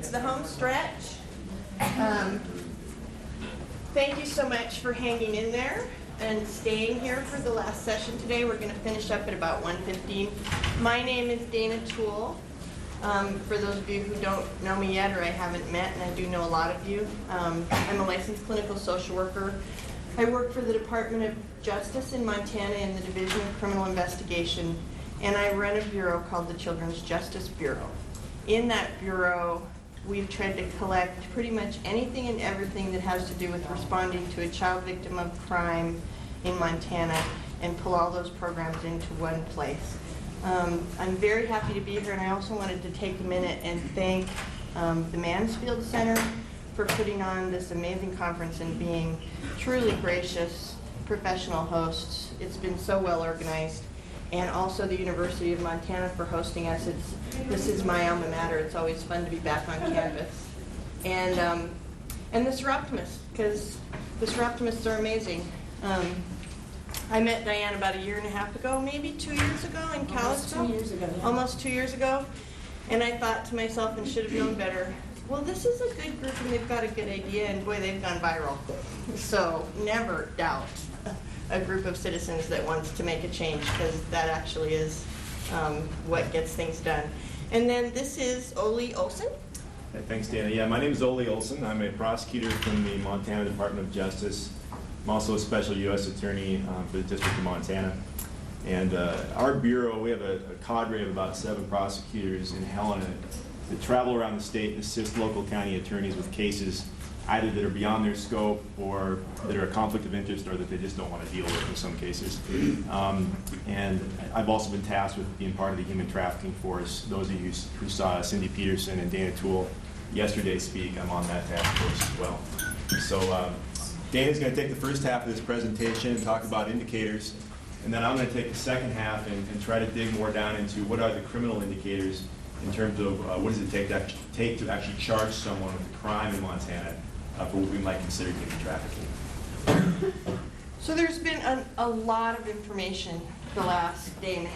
It's the home stretch. Thank you so much for hanging in there and staying here for the last session today. We're going to finish up at about 1:15. My name is Toole. For those of you who don't know me yet or I haven't met, and I do know a lot of you, I'm a licensed clinical social worker. I work for the Department of Justice in Montana in the Division of Criminal Investigation, and I run a bureau called the Children's Justice Bureau. In that bureau, we've tried to collect pretty much anything and everything that has to do with responding to a child victim of crime in Montana and pull all those programs into one place. I'm very happy to be here, and I also wanted to take a minute and thank the Mansfield Center for putting on this amazing conference and being truly gracious, professional hosts. It's been so well organized. And also the University of Montana for hosting us. This is my alma mater. It's always fun to be back on campus. And the Seroptimists, because the Seroptimists are amazing. I met Diane about 1.5 years ago, maybe 2 years ago in Kalispell. Almost 2 years ago. Yeah. Almost 2 years ago. And I thought to myself, and should have known better, well, this is a good group and they've got a good idea, and boy, they've gone viral. So never doubt a group of citizens that wants to make a change, because that actually is what gets things done. And then this is Olson. Hey, thanks, Dana. Yeah, my name is Olson. I'm a prosecutor from the Montana Department of Justice. I'm also a special U.S. attorney for the District of Montana. And our bureau, we have a cadre of about 7 prosecutors in Helena that travel around the state and assist local county attorneys with cases either that are beyond their scope or that are a conflict of interest or that they just don't want to deal with in some cases. And I've also been tasked with being part of the human trafficking force. Those of you who saw Cindy Peterson and Dana Toole yesterday speak, I'm on that task force as well. So Dana's going to take the first half of this presentation and talk about indicators, and then I'm going to take the second half and try to dig more down into what are the criminal indicators in terms of what does it take to actually charge someone with a crime in Montana for what we might consider human trafficking. So there's been a lot of information the last 1.5 days,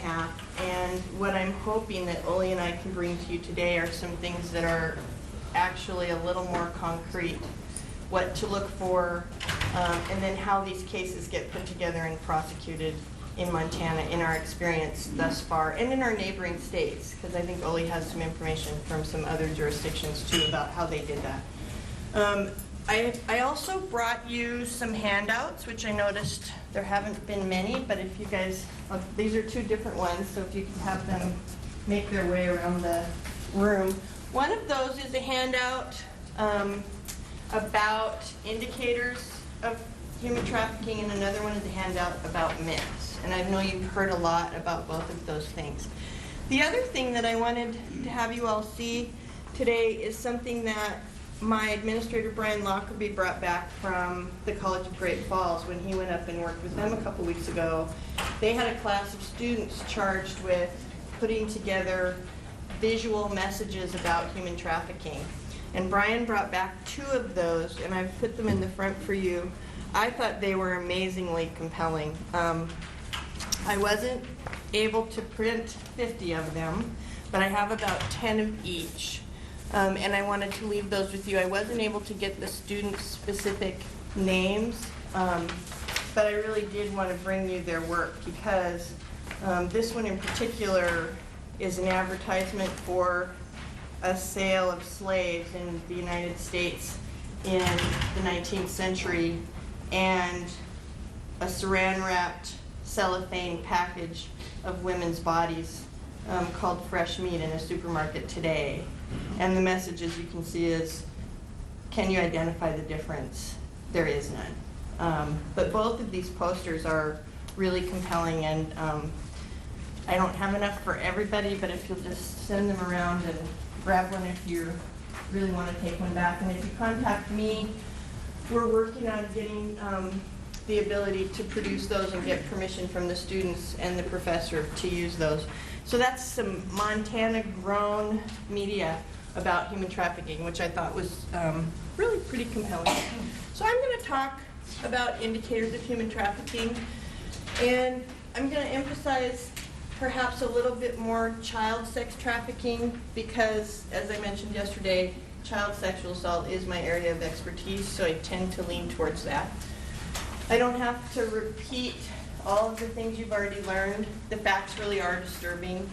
and what I'm hoping that Oli and I can bring to you today are some things that are actually a little more concrete, what to look for, and then how these cases get put together and prosecuted in Montana in our experience thus far, and in our neighboring states, because I think Oli has some information from some other jurisdictions too about how they did that. I also brought you some handouts, which I noticed there haven't been many, but if you guys, these are 2 different ones, so if you can have them make their way around the room. One of those is a handout about indicators of human trafficking, and another one is a handout about myths. And I know you've heard a lot about both of those things. The other thing that I wanted to have you all see today is something that my administrator, Brian Lockerbie, brought back from the College of Great Falls when he went up and worked with them a couple weeks ago. They had a class of students charged with putting together visual messages about human trafficking. And Brian brought back 2 of those, and I've put them in the front for you. I thought they were amazingly compelling. I wasn't able to print 50 of them, but I have about 10 of each. And I wanted to leave those with you. I wasn't able to get the student-specific names, but I really did want to bring you their work, because this one in particular is an advertisement for a sale of slaves in the United States in the 19th century, and a saran-wrapped cellophane package of women's bodies called fresh meat in a supermarket today. And the message, as you can see, is, can you identify the difference? There is none. But both of these posters are really compelling, and I don't have enough for everybody, but if you'll just send them around and grab one if you really want to take one back. And if you contact me, we're working on getting the ability to produce those and get permission from the students and the professor to use those. So that's some Montana-grown media about human trafficking, which I thought was really pretty compelling. So I'm going to talk about indicators of human trafficking, and I'm going to emphasize perhaps a little bit more child sex trafficking, because, as I mentioned yesterday, child sexual assault is my area of expertise, so I tend to lean towards that. I don't have to repeat all of the things you've already learned. The facts really are disturbing.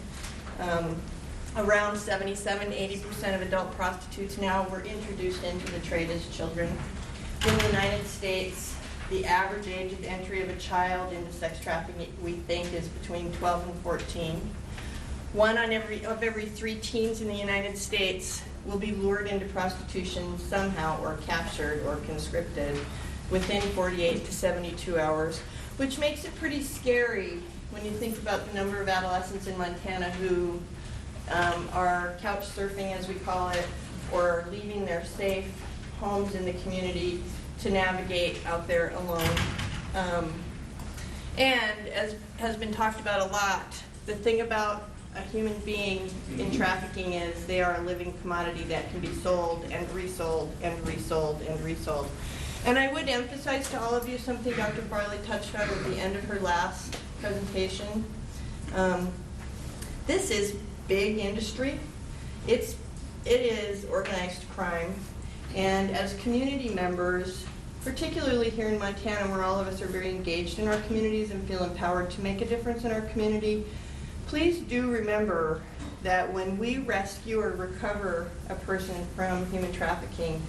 Around 77 to 80% of adult prostitutes now were introduced into the trade as children. In the United States, the average age of entry of a child into sex trafficking, we think, is between 12 and 14. One of every 3 teens in the United States will be lured into prostitution somehow, or captured or conscripted within 48 to 72 hours, which makes it pretty scary when you think about the number of adolescents in Montana who are couch surfing, as we call it, or leaving their safe homes in the community to navigate out there alone. And as has been talked about a lot, the thing about a human being in trafficking is they are a living commodity that can be sold and resold and resold and resold. And I would emphasize to all of you something Dr. Farley touched on at the end of her last presentation. This is big industry. It is organized crime. And as community members, particularly here in Montana, where all of us are very engaged in our communities and feel empowered to make a difference in our community, please do remember that when we rescue or recover a person from human trafficking,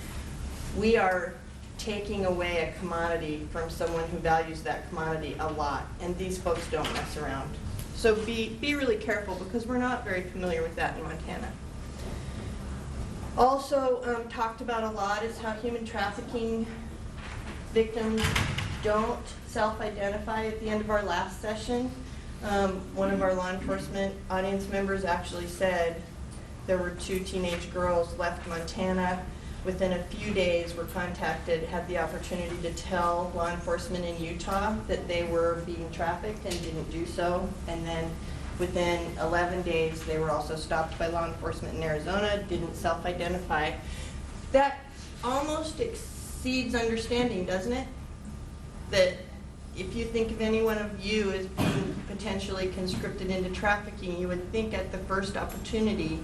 we are taking away a commodity from someone who values that commodity a lot, and these folks don't mess around. So be really careful, because we're not very familiar with that in Montana. Also talked about a lot is how human trafficking victims don't self-identify. At the end of our last session, one of our law enforcement audience members actually said there were 2 teenage girls left Montana. Within a few days were contacted, had the opportunity to tell law enforcement in Utah that they were being trafficked and didn't do so. And then within 11 days, they were also stopped by law enforcement in Arizona, didn't self-identify. That almost exceeds understanding, doesn't it? That if you think of any one of you as being potentially conscripted into trafficking, you would think at the first opportunity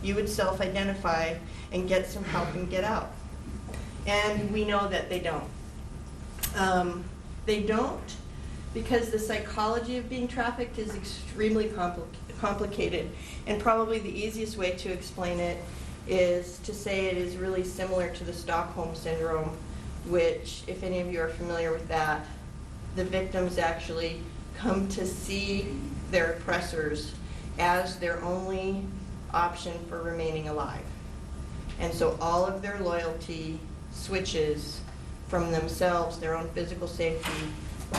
you would self-identify and get some help and get out. And we know that they don't. They don't because the psychology of being trafficked is extremely complicated. And probably the easiest way to explain it is to say it is really similar to the Stockholm Syndrome, which, if any of you are familiar with that, the victims actually come to see their oppressors as their only option for remaining alive. And so all of their loyalty switches from themselves, their own physical safety,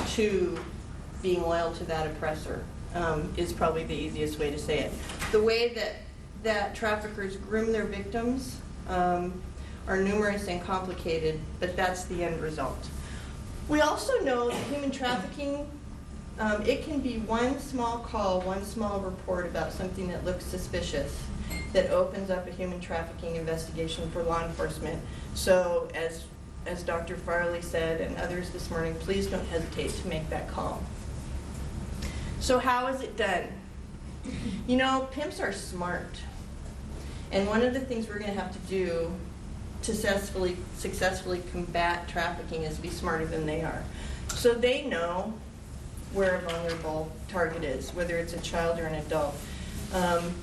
to being loyal to that oppressor, is probably the easiest way to say it. The way that traffickers groom their victims are numerous and complicated, but that's the end result. We also know that human trafficking, it can be one small call, one small report about something that looks suspicious that opens up a human trafficking investigation for law enforcement. So as Dr. Farley said and others this morning, please don't hesitate to make that call. So how is it done? You know, pimps are smart. And one of the things we're going to have to do to successfully combat trafficking is be smarter than they are. So they know where a vulnerable target is, whether it's a child or an adult.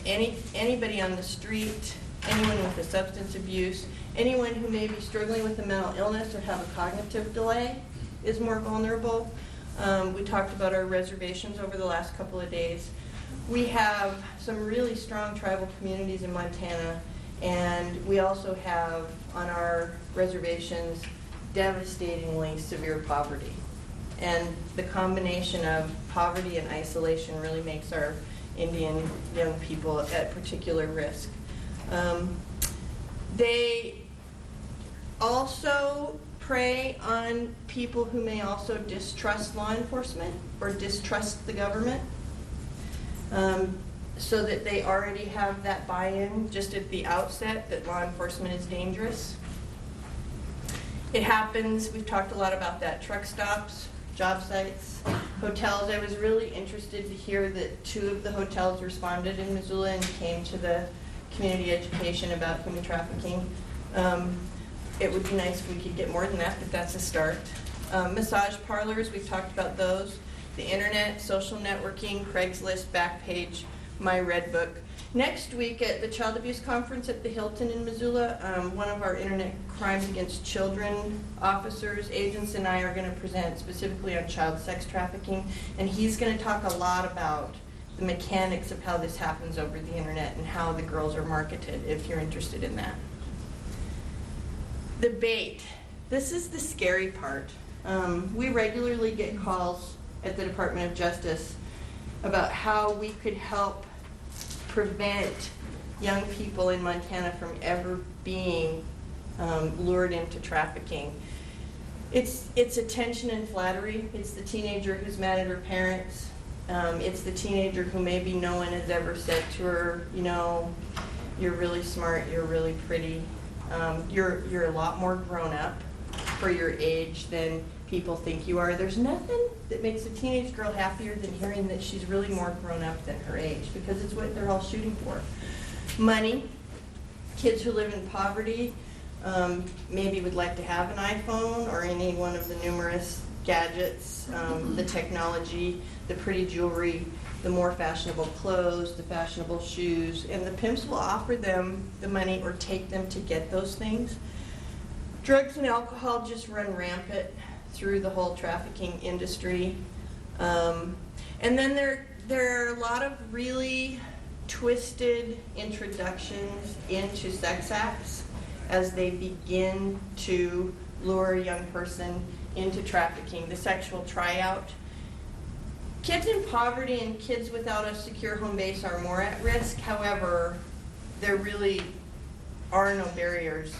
Anybody on the street, anyone with a substance abuse, anyone who may be struggling with a mental illness or have a cognitive delay is more vulnerable. We talked about our reservations over the last couple of days. We have some really strong tribal communities in Montana, and we also have on our reservations devastatingly severe poverty. And the combination of poverty and isolation really makes our Indian young people at particular risk. They also prey on people who may also distrust law enforcement or distrust the government, so that they already have that buy-in just at the outset that law enforcement is dangerous. It happens, we've talked a lot about that, truck stops, job sites, hotels. I was really interested to hear that 2 of the hotels responded in Missoula and came to the community education about human trafficking. It would be nice if we could get more than that, but that's a start. Massage parlors, we've talked about those. The internet, social networking, Craigslist, Backpage, My Red Book. Next week at the Child Abuse Conference at the Hilton in Missoula, one of our Internet Crimes Against Children officers, agents, and I are going to present specifically on child sex trafficking, and he's going to talk a lot about the mechanics of how this happens over the internet and how the girls are marketed, if you're interested in that. The bait. This is the scary part. We regularly get calls at the Department of Justice about how we could help prevent young people in Montana from ever being lured into trafficking. It's attention and flattery. It's the teenager who's mad at her parents. It's the teenager who maybe no one has ever said to her, you know, you're really smart, you're really pretty, you're a lot more grown up for your age than people think you are. There's nothing that makes a teenage girl happier than hearing that she's really more grown up than her age, because it's what they're all shooting for. Money. Kids who live in poverty maybe would like to have an iPhone or any one of the numerous gadgets, the technology, the pretty jewelry, the more fashionable clothes, the fashionable shoes, and the pimps will offer them the money or take them to get those things. Drugs and alcohol just run rampant through the whole trafficking industry. And then there are a lot of really twisted introductions into sex acts as they begin to lure a young person into trafficking. The sexual tryout. Kids in poverty and kids without a secure home base are more at risk. However, there really are no barriers.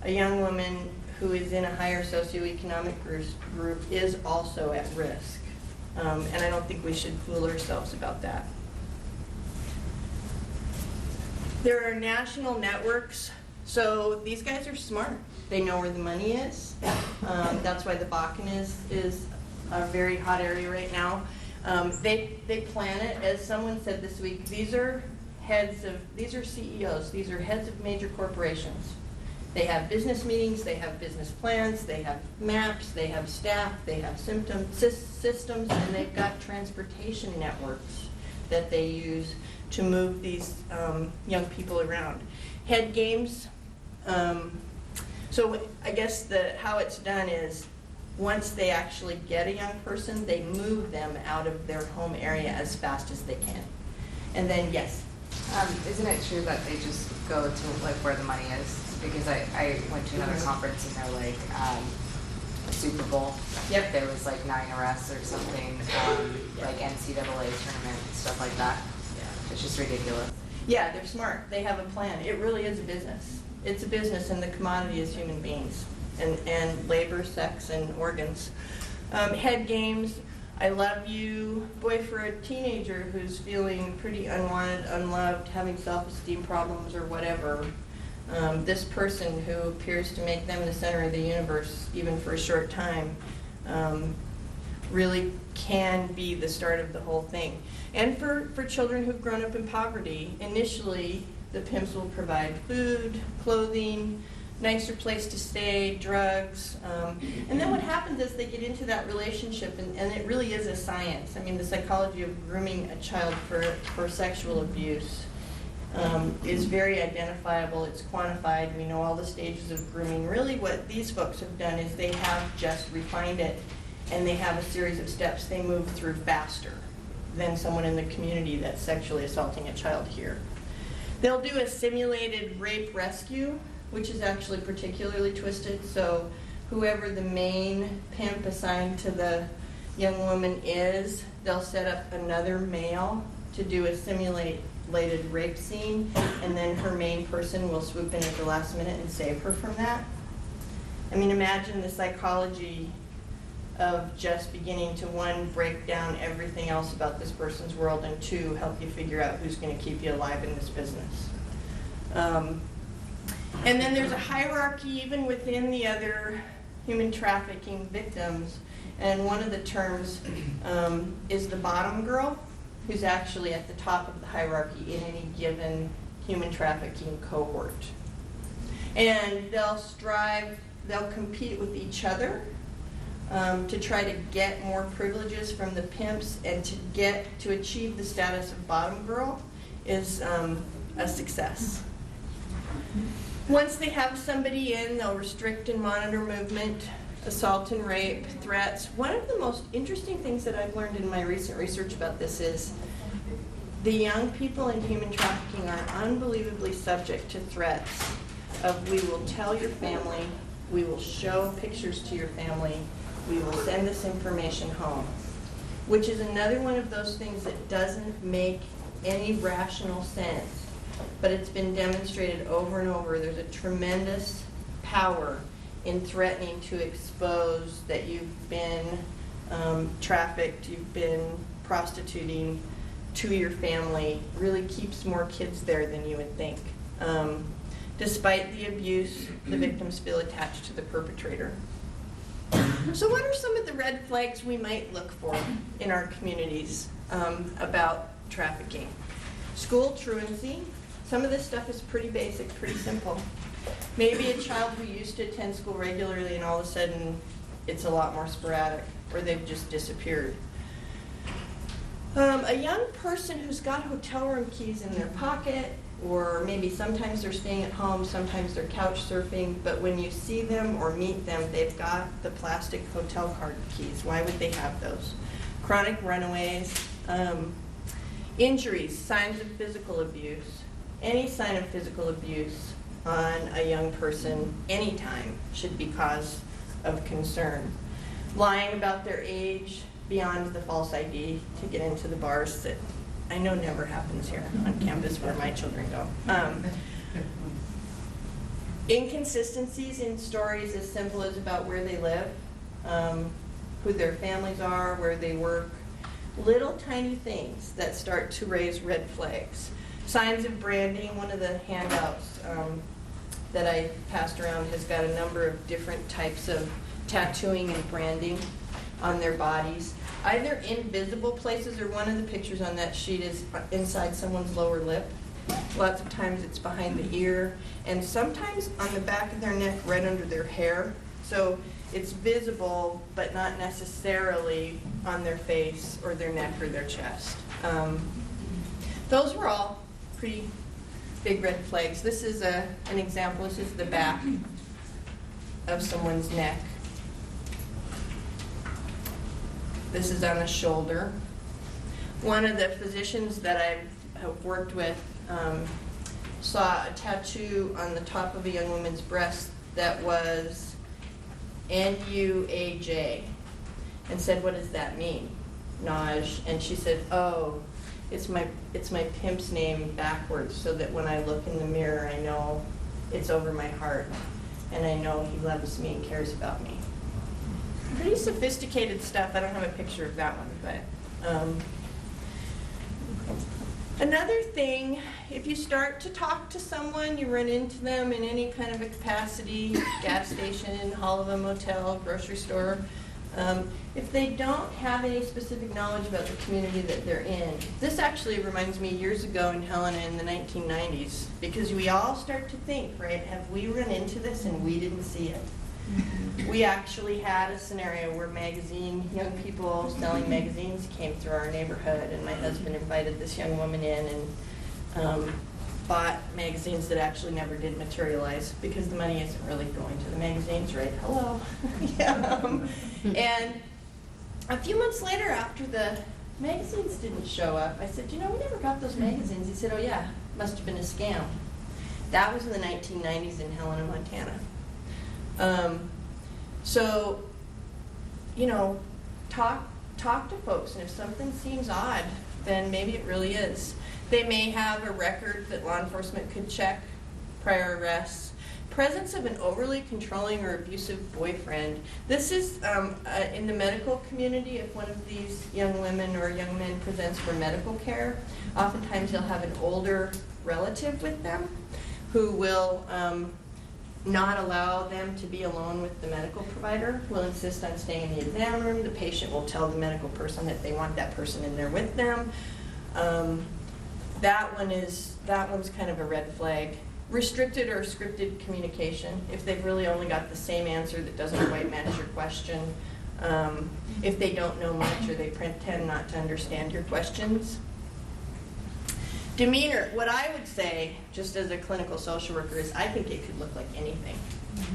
A young woman who is in a higher socioeconomic group is also at risk. And I don't think we should fool ourselves about that. There are national networks. So these guys are smart. They know where the money is. That's why the Bakken is a very hot area right now. They plan it, as someone said this week. These are CEOs. These are heads of major corporations. They have business meetings, they have business plans, they have maps, they have staff, they have systems, and they've got transportation networks that they use to move these young people around. Head games. So I guess how it's done is once they actually get a young person, they move them out of their home area as fast as they can. And then, yes. Isn't it true that they just go to like where the money is? Because I went to another conference and they're like a Super Bowl. Yep. There was like 9 arrests or something, like NCAA tournament, stuff like that. Yeah. It's just ridiculous. Yeah, they're smart. They have a plan. It really is a business. It's a business, and the commodity is human beings and labor, sex, and organs. Head games. I love you. Boy, for a teenager who's feeling pretty unwanted, unloved, having self-esteem problems or whatever, this person who appears to make them the center of the universe, even for a short time, really can be the start of the whole thing. And for children who've grown up in poverty, initially the pimps will provide food, clothing, nicer place to stay, drugs, and then what happens is they get into that relationship, and it really is a science. I mean, the psychology of grooming a child for sexual abuse is very identifiable. It's quantified. We know all the stages of grooming. Really what these folks have done is they have just refined it, and they have a series of steps they move through faster than someone in the community that's sexually assaulting a child here. They'll do a simulated rape rescue, which is actually particularly twisted. So whoever the main pimp assigned to the young woman is, they'll set up another male to do a simulated rape scene, and then her main person will swoop in at the last minute and save her from that. I mean, imagine the psychology of just beginning to, 1, break down everything else about this person's world, and 2, help you figure out who's going to keep you alive in this business. And then there's a hierarchy even within the other human trafficking victims, and one of the terms is the bottom girl, who's actually at the top of the hierarchy in any given human trafficking cohort. And they'll compete with each other to try to get more privileges from the pimps, and to achieve the status of bottom girl is a success. Once they have somebody in, they'll restrict and monitor movement, assault and rape, threats. One of the most interesting things that I've learned in my recent research about this is the young people in human trafficking are unbelievably subject to threats of, we will tell your family, we will show pictures to your family, we will send this information home, which is another one of those things that doesn't make any rational sense, but it's been demonstrated over and over. There's a tremendous power in threatening to expose that you've been trafficked, you've been prostituting to your family. Really keeps more kids there than you would think. Despite the abuse, the victims feel attached to the perpetrator. So what are some of the red flags we might look for in our communities about trafficking? School truancy. Some of this stuff is pretty basic, pretty simple. Maybe a child who used to attend school regularly and all of a sudden it's a lot more sporadic, or they've just disappeared. A young person who's got hotel room keys in their pocket, or maybe sometimes they're staying at home, sometimes they're couch surfing, but when you see them or meet them, they've got the plastic hotel card keys. Why would they have those? Chronic runaways, injuries, signs of physical abuse. Any sign of physical abuse on a young person anytime should be cause of concern. Lying about their age beyond the false ID to get into the bars that I know never happens here on campus where my children go. Inconsistencies in stories as simple as about where they live, who their families are, where they work. Little tiny things that start to raise red flags. Signs of branding. One of the handouts that I passed around has got a number of different types of tattooing and branding on their bodies. Either invisible places, or one of the pictures on that sheet is inside someone's lower lip. Lots of times it's behind the ear, and sometimes on the back of their neck, right under their hair. So it's visible, but not necessarily on their face or their neck or their chest. Those were all pretty big red flags. This is an example. This is the back of someone's neck. This is on the shoulder. One of the physicians that I have worked with saw a tattoo on the top of a young woman's breast that was N-U-A-J, and said, "What does that mean?" Naj. And she said, "Oh, it's my pimp's name backwards, so that when I look in the mirror, I know it's over my heart, and I know he loves me and cares about me." Pretty sophisticated stuff. I don't have a picture of that one, but another thing, if you start to talk to someone, you run into them in any kind of a capacity, gas station, hall of a motel, grocery store, if they don't have any specific knowledge about the community that they're in. This actually reminds me years ago in Helena in the 1990s, because we all start to think, right, have we run into this and we didn't see it? We actually had a scenario where young people selling magazines came through our neighborhood, and my husband invited this young woman in and bought magazines that actually never did materialize, because the money isn't really going to the magazines, right? Hello. Yeah. And a few months later, after the magazines didn't show up, I said, "You know, we never got those magazines." He said, "Oh yeah, must have been a scam." That was in the 1990s in Helena, Montana. So, you know, talk to folks, and if something seems odd, then maybe it really is. They may have a record that law enforcement could check, prior arrests, presence of an overly controlling or abusive boyfriend. This is in the medical community. If one of these young women or young men presents for medical care, oftentimes they'll have an older relative with them who will not allow them to be alone with the medical provider, will insist on staying in the exam room. The patient will tell the medical person that they want that person in there with them. That one's kind of a red flag. restricted or scripted communication, if they've really only got the same answer that doesn't quite match your question, if they don't know much or they pretend not to understand your questions. Demeanor, what I would say, just as a clinical social worker, is I think it could look like anything.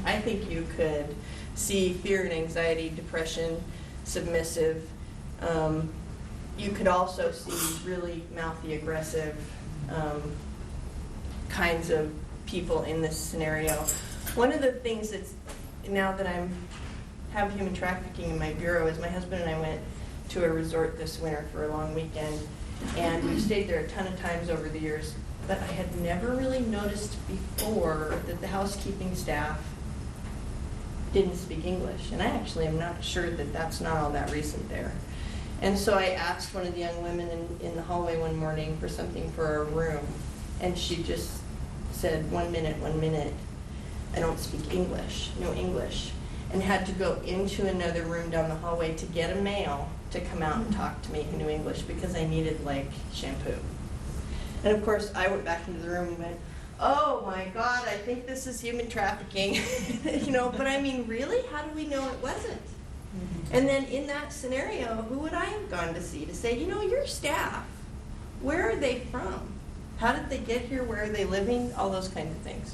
I think you could see fear and anxiety, depression, submissive. You could also see really mouthy, aggressive kinds of people in this scenario. One of the things that's, now that I have human trafficking in my bureau, is my husband and I went to a resort this winter for a long weekend, and we've stayed there a ton of times over the years, but I had never really noticed before that the housekeeping staff didn't speak English. And I actually am not sure that that's not all that recent there. And so I asked one of the young women in the hallway one morning for something for our room, and she just said, 1 minute, 1 minute, I don't speak English, no English, and had to go into another room down the hallway to get a male to come out and talk to me who knew English, because I needed like shampoo. And of course I went back into the room and went, oh my God, I think this is human trafficking. You know, but I mean, really, how do we know it wasn't? And then in that scenario, who would I have gone to see to say, you know, your staff, where are they from? How did they get here? Where are they living? All those kinds of things.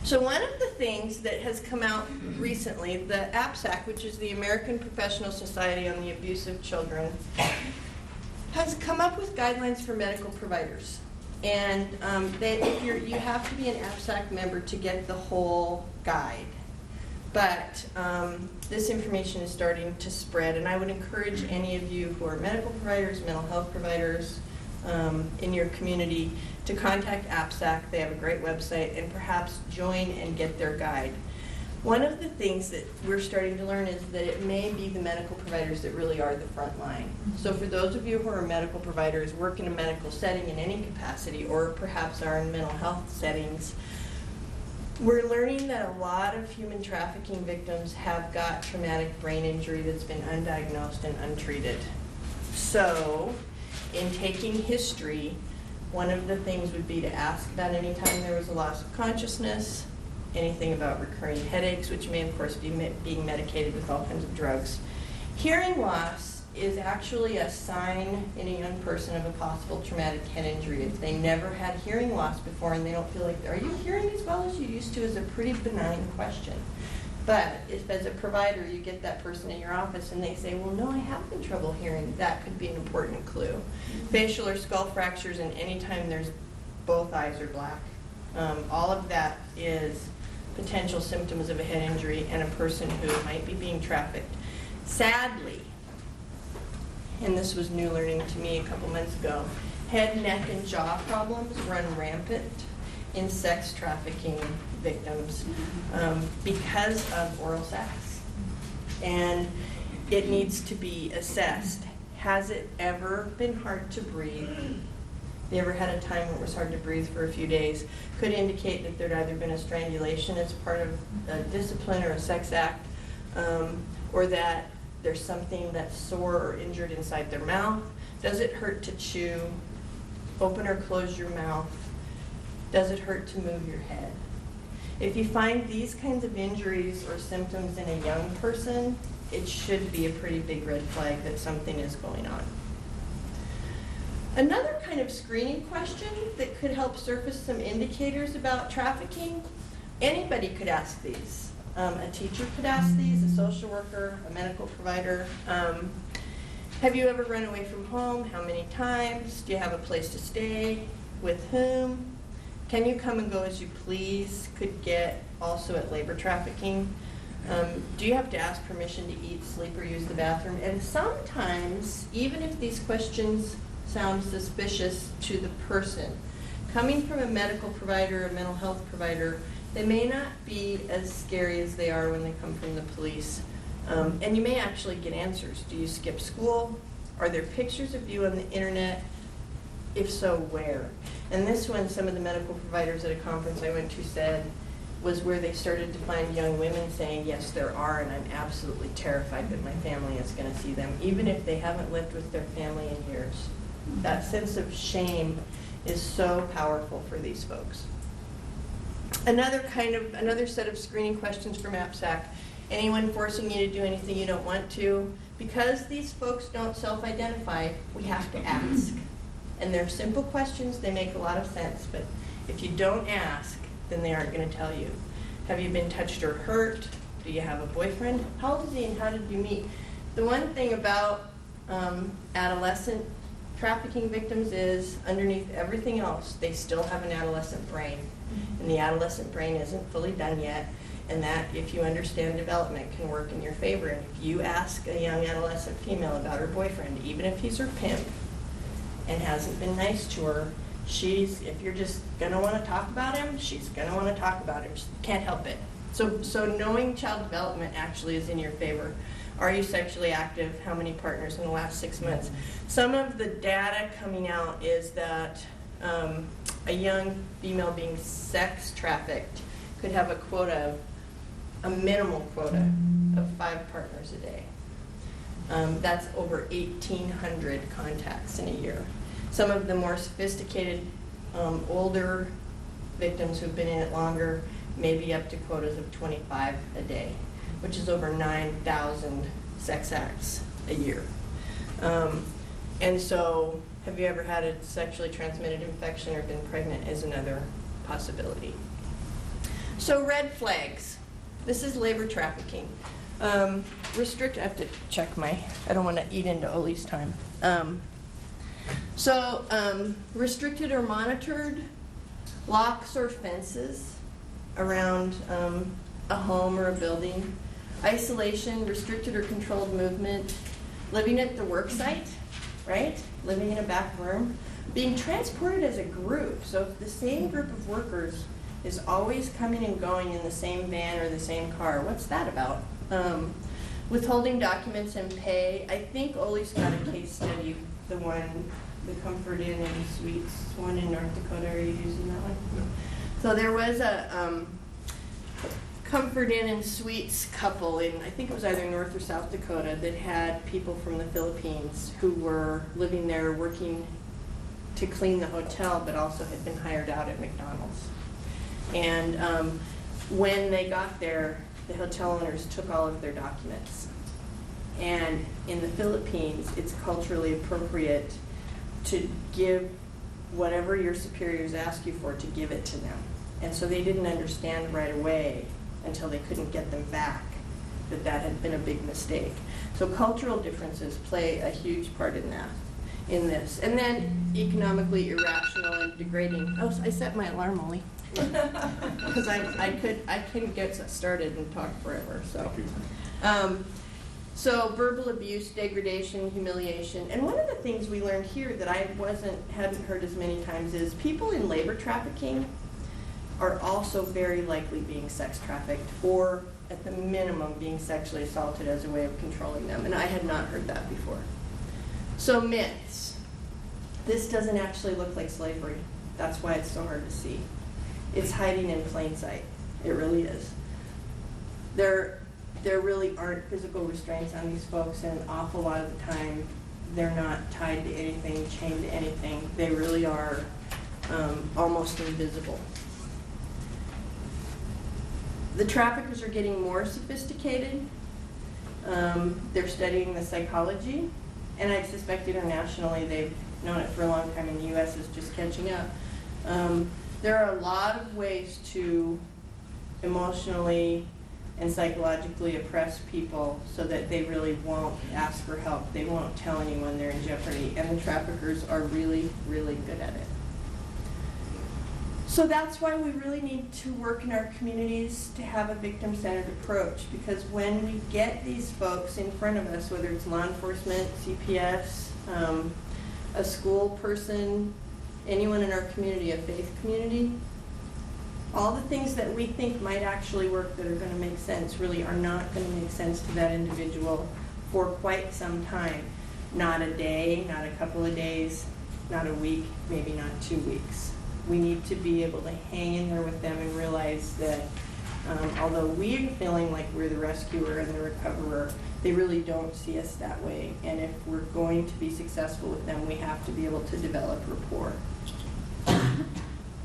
So one of the things that has come out recently, the APSAC, which is the American Professional Society on the Abuse of Children, has come up with guidelines for medical providers. And if you have to be an APSAC member to get the whole guide. But this information is starting to spread, and I would encourage any of you who are medical providers, mental health providers in your community to contact APSAC. They have a great website, and perhaps join and get their guide. One of the things that we're starting to learn is that it may be the medical providers that really are the front line. So for those of you who are medical providers, work in a medical setting in any capacity, or perhaps are in mental health settings, we're learning that a lot of human trafficking victims have got traumatic brain injury that's been undiagnosed and untreated. So in taking history, one of the things would be to ask about any time there was a loss of consciousness, anything about recurring headaches, which may of course be being medicated with all kinds of drugs. Hearing loss is actually a sign in a young person of a possible traumatic head injury. If they never had hearing loss before and they don't feel like, are you hearing as well as you used to, is a pretty benign question. But if as a provider you get that person in your office and they say, well, no, I have been trouble hearing, that could be an important clue. Facial or skull fractures, and anytime there's both eyes are black, all of that is potential symptoms of a head injury and a person who might be being trafficked. Sadly, and this was new learning to me a couple months ago, head, neck, and jaw problems run rampant in sex trafficking victims because of oral sex. And it needs to be assessed. Has it ever been hard to breathe? They ever had a time when it was hard to breathe for a few days? Could indicate that there'd either been a strangulation as part of a discipline or a sex act, or that there's something that's sore or injured inside their mouth. Does it hurt to chew? Open or close your mouth. Does it hurt to move your head? If you find these kinds of injuries or symptoms in a young person, it should be a pretty big red flag that something is going on. Another kind of screening question that could help surface some indicators about trafficking, anybody could ask these. A teacher could ask these, a social worker, a medical provider. Have you ever run away from home? How many times? Do you have a place to stay? With whom? Can you come and go as you please? Could get also at labor trafficking. Do you have to ask permission to eat, sleep, or use the bathroom? And sometimes, even if these questions sound suspicious to the person, coming from a medical provider, a mental health provider, they may not be as scary as they are when they come from the police. And you may actually get answers. Do you skip school? Are there pictures of you on the internet? If so, where? And this one, some of the medical providers at a conference I went to said, was where they started to find young women saying, yes, there are, and I'm absolutely terrified that my family is going to see them, even if they haven't lived with their family in years. That sense of shame is so powerful for these folks. Another set of screening questions from APSAC. Anyone forcing you to do anything you don't want to? Because these folks don't self-identify, we have to ask. And they're simple questions, they make a lot of sense, but if you don't ask, then they aren't going to tell you. Have you been touched or hurt? Do you have a boyfriend? How old is he and how did you meet? The one thing about adolescent trafficking victims is underneath everything else, they still have an adolescent brain. And the adolescent brain isn't fully done yet, and that, if you understand development, can work in your favor. And if you ask a young adolescent female about her boyfriend, even if he's her pimp and hasn't been nice to her, if you're just gonna wanna talk about him, she's gonna wanna talk about him. She can't help it. So knowing child development actually is in your favor. Are you sexually active? How many partners in the last 6 months? Some of the data coming out is that a young female being sex trafficked could have a minimal quota of 5 partners a day. That's over 1,800 contacts in a year. Some of the more sophisticated, older victims who've been in it longer may be up to quotas of 25 a day, which is over 9,000 sex acts a year. And so, have you ever had a sexually transmitted infection or been pregnant is another possibility. So red flags. This is labor trafficking. I have to check I don't want to eat into Oli's time. Restricted or monitored locks or fences around a home or a building. Isolation, restricted or controlled movement. Living at the work site, right? Living in a back room. Being transported as a group. So if the same group of workers is always coming and going in the same van or the same car, what's that about? Withholding documents and pay. I think Oli's got a case study, the Comfort Inn and Suites one in North Dakota. Are you using that one? No. So there was a Comfort Inn and Suites couple in, I think it was either North or South Dakota, that had people from the Philippines who were living there working to clean the hotel, but also had been hired out at McDonald's. And when they got there, the hotel owners took all of their documents. And in the Philippines, it's culturally appropriate to give whatever your superiors ask you for, to give it to them. And so they didn't understand right away, until they couldn't get them back, that had been a big mistake. So cultural differences play a huge part in this. And then economically irrational and degrading. Oh, I set my alarm, Ollie. Because I couldn't get started and talk forever. So verbal abuse, degradation, humiliation. And one of the things we learned here that I hadn't heard as many times is people in labor trafficking are also very likely being sex trafficked, or at the minimum being sexually assaulted as a way of controlling them. And I had not heard that before. So myths. This doesn't actually look like slavery. That's why it's so hard to see. It's hiding in plain sight. It really is. There really aren't physical restraints on these folks, and an awful lot of the time they're not tied to anything, chained to anything. They really are almost invisible. The traffickers are getting more sophisticated. They're studying the psychology, and I suspect internationally they've known it for a long time, and the U.S. is just catching up. There are a lot of ways to emotionally and psychologically oppress people so that they really won't ask for help. They won't tell anyone they're in jeopardy, and the traffickers are really, really good at it. So that's why we really need to work in our communities to have a victim-centered approach, because when we get these folks in front of us, whether it's law enforcement, CPS, a school person, anyone in our community, a faith community, all the things that we think might actually work that are going to make sense really are not going to make sense to that individual for quite some time. Not a day, not a couple of days, not a week, maybe not 2 weeks. We need to be able to hang in there with them and realize that Although we're feeling like we're the rescuer and the recoverer, they really don't see us that way. And if we're going to be successful with them, we have to be able to develop rapport.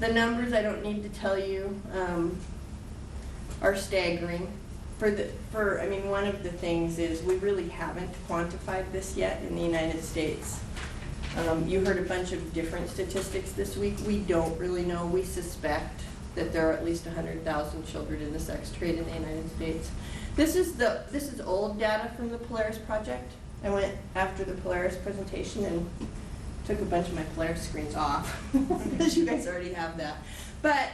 The numbers, I don't need to tell you, are staggering. I mean, one of the things is we really haven't quantified this yet in the United States. You heard a bunch of different statistics this week. We don't really know. We suspect that there are at least 100,000 children in the sex trade in the United States. This is old data from the Polaris project. I went after the Polaris presentation and took a bunch of my Polaris screens off because you guys already have that. But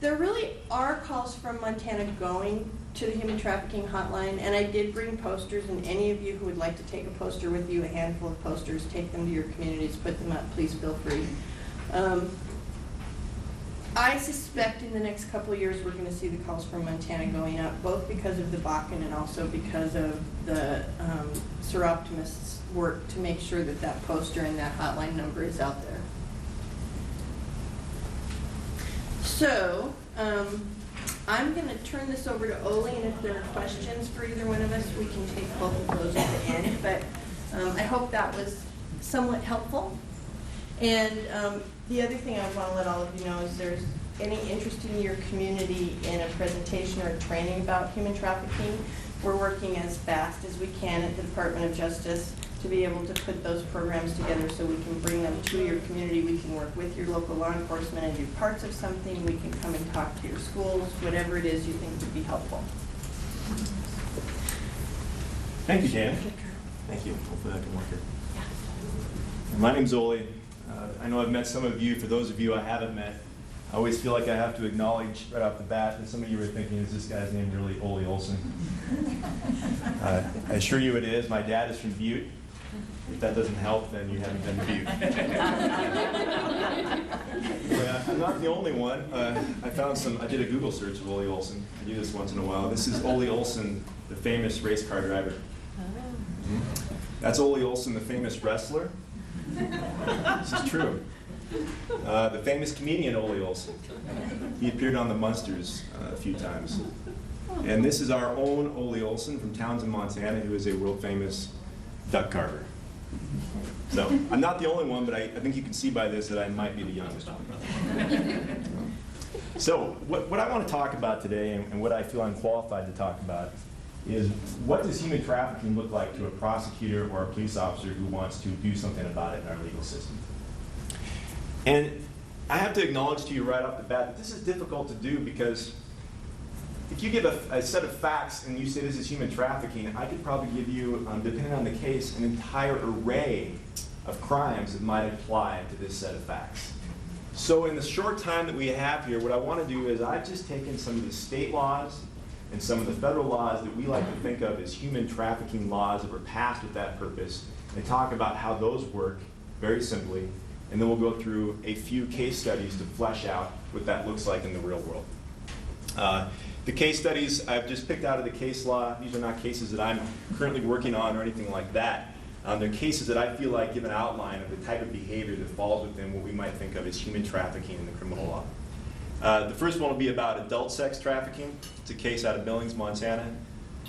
there really are calls from Montana going to the human trafficking hotline, and I did bring posters, and any of you who would like to take a poster with you, a handful of posters, take them to your communities, put them up, please feel free. I suspect in the next couple of years we're going to see the calls from Montana going up, both because of the Bakken and also because of the Seroptimists' work to make sure that that poster and that hotline number is out there. So, I'm going to turn this over to Ole, and if there are questions for either one of us, we can take both of those at the end. But I hope that was somewhat helpful. And the other thing I want to let all of you know is there's any interest in your community in a presentation or training about human trafficking, we're working as fast as we can at the Department of Justice to be able to put those programs together so we can bring them to your community. We can work with your local law enforcement and do parts of something. We can come and talk to your schools, whatever it is you think would be helpful. Thank you, Jan. Thank you. Hopefully I can work it. My name's Ole. I know I've met some of you. For those of you I haven't met, I always feel like I have to acknowledge right off the bat that some of you are thinking, is this guy's name really Ole Olson? I assure you it is. My dad is from Butte. If that doesn't help, then you haven't been to Butte. But, I'm not the only one. I did a Google search of Ole Olson. I do this once in a while. This is Ole Olson, the famous race car driver. That's Ole Olson, the famous wrestler. This is true. The famous comedian Ole Olson. He appeared on the Munsters a few times. And this is our own Ole Olson from Townsend, Montana, who is a world famous duck carver. So I'm not the only one, but I think you can see by this that I might be the youngest one. So what I want to talk about today, and what I feel I'm qualified to talk about, is what does human trafficking look like to a prosecutor or a police officer who wants to do something about it in our legal system? And I have to acknowledge to you right off the bat that this is difficult to do, because if you give a set of facts and you say this is human trafficking, I could probably give you, depending on the case, an entire array of crimes that might apply to this set of facts. So in the short time that we have here, what I want to do is I've just taken some of the state laws and some of the federal laws that we like to think of as human trafficking laws that were passed with that purpose, and talk about how those work very simply, and then we'll go through a few case studies to flesh out what that looks like in the real world. The case studies I've just picked out of the case law. These are not cases that I'm currently working on or anything like that. They're cases that I feel like give an outline of the type of behavior that falls within what we might think of as human trafficking in the criminal law. The first one will be about adult sex trafficking. It's a case out of Billings, Montana.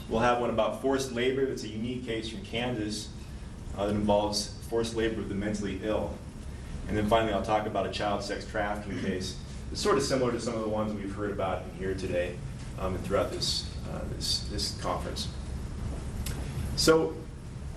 We'll have one about forced labor. That's a unique case from Kansas that involves forced labor of the mentally ill. And then finally, I'll talk about a child sex trafficking case. It's sort of similar to some of the ones we've heard about in here today and throughout this conference. So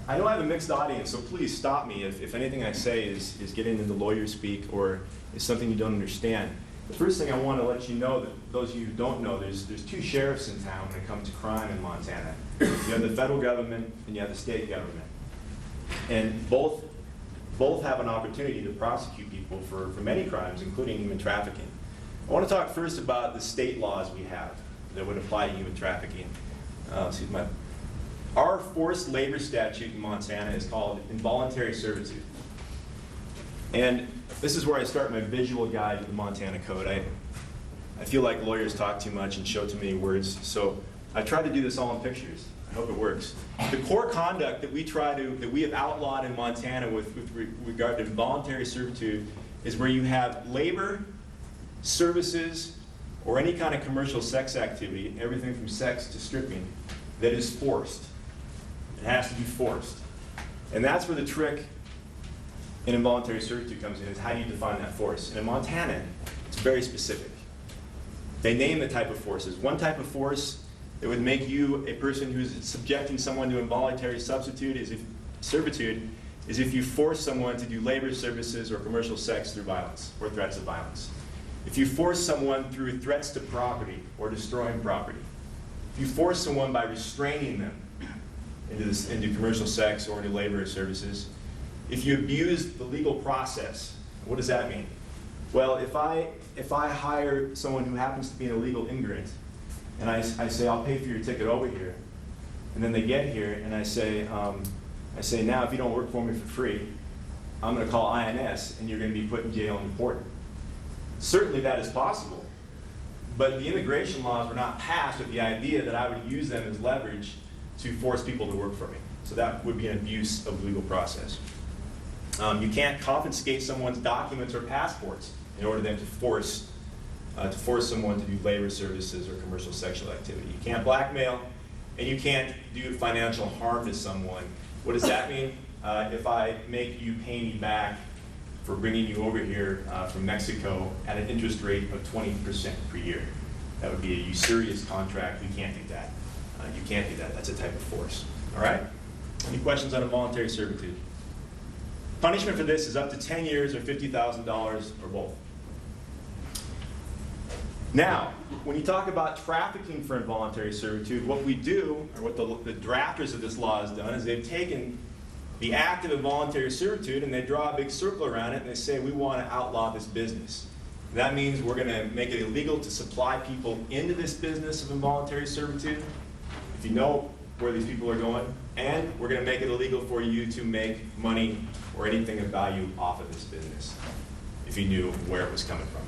I know I have a mixed audience, so please stop me if anything I say is getting into lawyer speak or is something you don't understand. The first thing I want to let you know, that those of you who don't know, there's two sheriffs in town when it comes to crime in Montana. You have the federal government and you have the state government. And both have an opportunity to prosecute people for many crimes, including human trafficking. I want to talk first about the state laws we have that would apply to human trafficking. Our forced labor statute in Montana is called involuntary servitude. And this is where I start my visual guide to the Montana Code. I feel like lawyers talk too much and show too many words, so I try to do this all in pictures. I hope it works. The core conduct that we have outlawed in Montana with regard to involuntary servitude is where you have labor, services, or any kind of commercial sex activity, everything from sex to stripping, that is forced. It has to be forced. And that's where the trick in involuntary servitude comes in, is how do you define that force? And in Montana, it's very specific. They name the type of forces. One type of force that would make you a person who's subjecting someone to involuntary servitude is if you force someone to do labor services or commercial sex through violence or threats of violence. If you force someone through threats to property or destroying property. If you force someone by restraining them into commercial sex or into labor services. If you abuse the legal process, what does that mean? Well, if I hire someone who happens to be an illegal immigrant, and I say, I'll pay for your ticket over here, and then they get here, and I say, now if you don't work for me for free, I'm going to call INS, and you're going to be put in jail and deported. Certainly that is possible, but the immigration laws were not passed with the idea that I would use them as leverage to force people to work for me. So that would be an abuse of the legal process. You can't confiscate someone's documents or passports in order then to force someone to do labor services or commercial sexual activity. You can't blackmail, and you can't do financial harm to someone. What does that mean? If I make you pay me back for bringing you over here from Mexico at an interest rate of 20% per year, that would be a usurious contract. We can't do that. You can't do that. That's a type of force. All right? Any questions on involuntary servitude? Punishment for this is up to 10 years or $50,000 or both. Now, when you talk about trafficking for involuntary servitude, what we do, or what the drafters of this law has done, is they've taken the act of involuntary servitude and they draw a big circle around it and they say, we want to outlaw this business. That means we're going to make it illegal to supply people into this business of involuntary servitude, if you know where these people are going, and we're going to make it illegal for you to make money or anything of value off of this business, if you knew where it was coming from.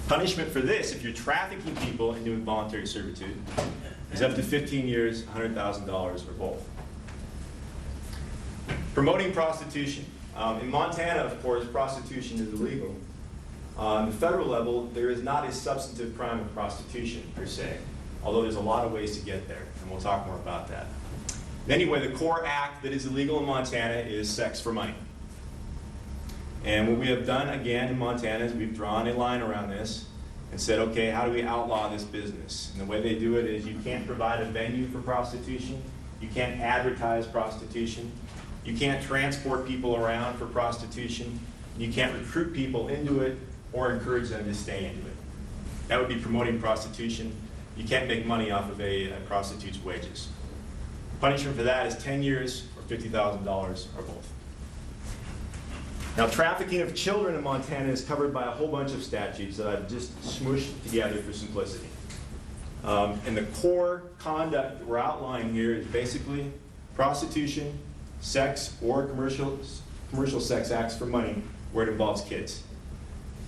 Punishment for this, if you're trafficking people into involuntary servitude, is up to 15 years, $100,000, or both. Promoting prostitution. In Montana, of course, prostitution is illegal. On the federal level, there is not a substantive crime of prostitution, per se, although there's a lot of ways to get there, and we'll talk more about that. Anyway, the core act that is illegal in Montana is sex for money. And what we have done, again, in Montana is we've drawn a line around this and said, okay, how do we outlaw this business? And the way they do it is you can't provide a venue for prostitution, you can't advertise prostitution, you can't transport people around for prostitution, you can't recruit people into it or encourage them to stay into it. That would be promoting prostitution. You can't make money off of a prostitute's wages. Punishment for that is 10 years or $50,000 or both. Now, trafficking of children in Montana is covered by a whole bunch of statutes that I've just smooshed together for simplicity. And the core conduct that we're outlining here is basically prostitution, sex, or commercial sex acts for money where it involves kids.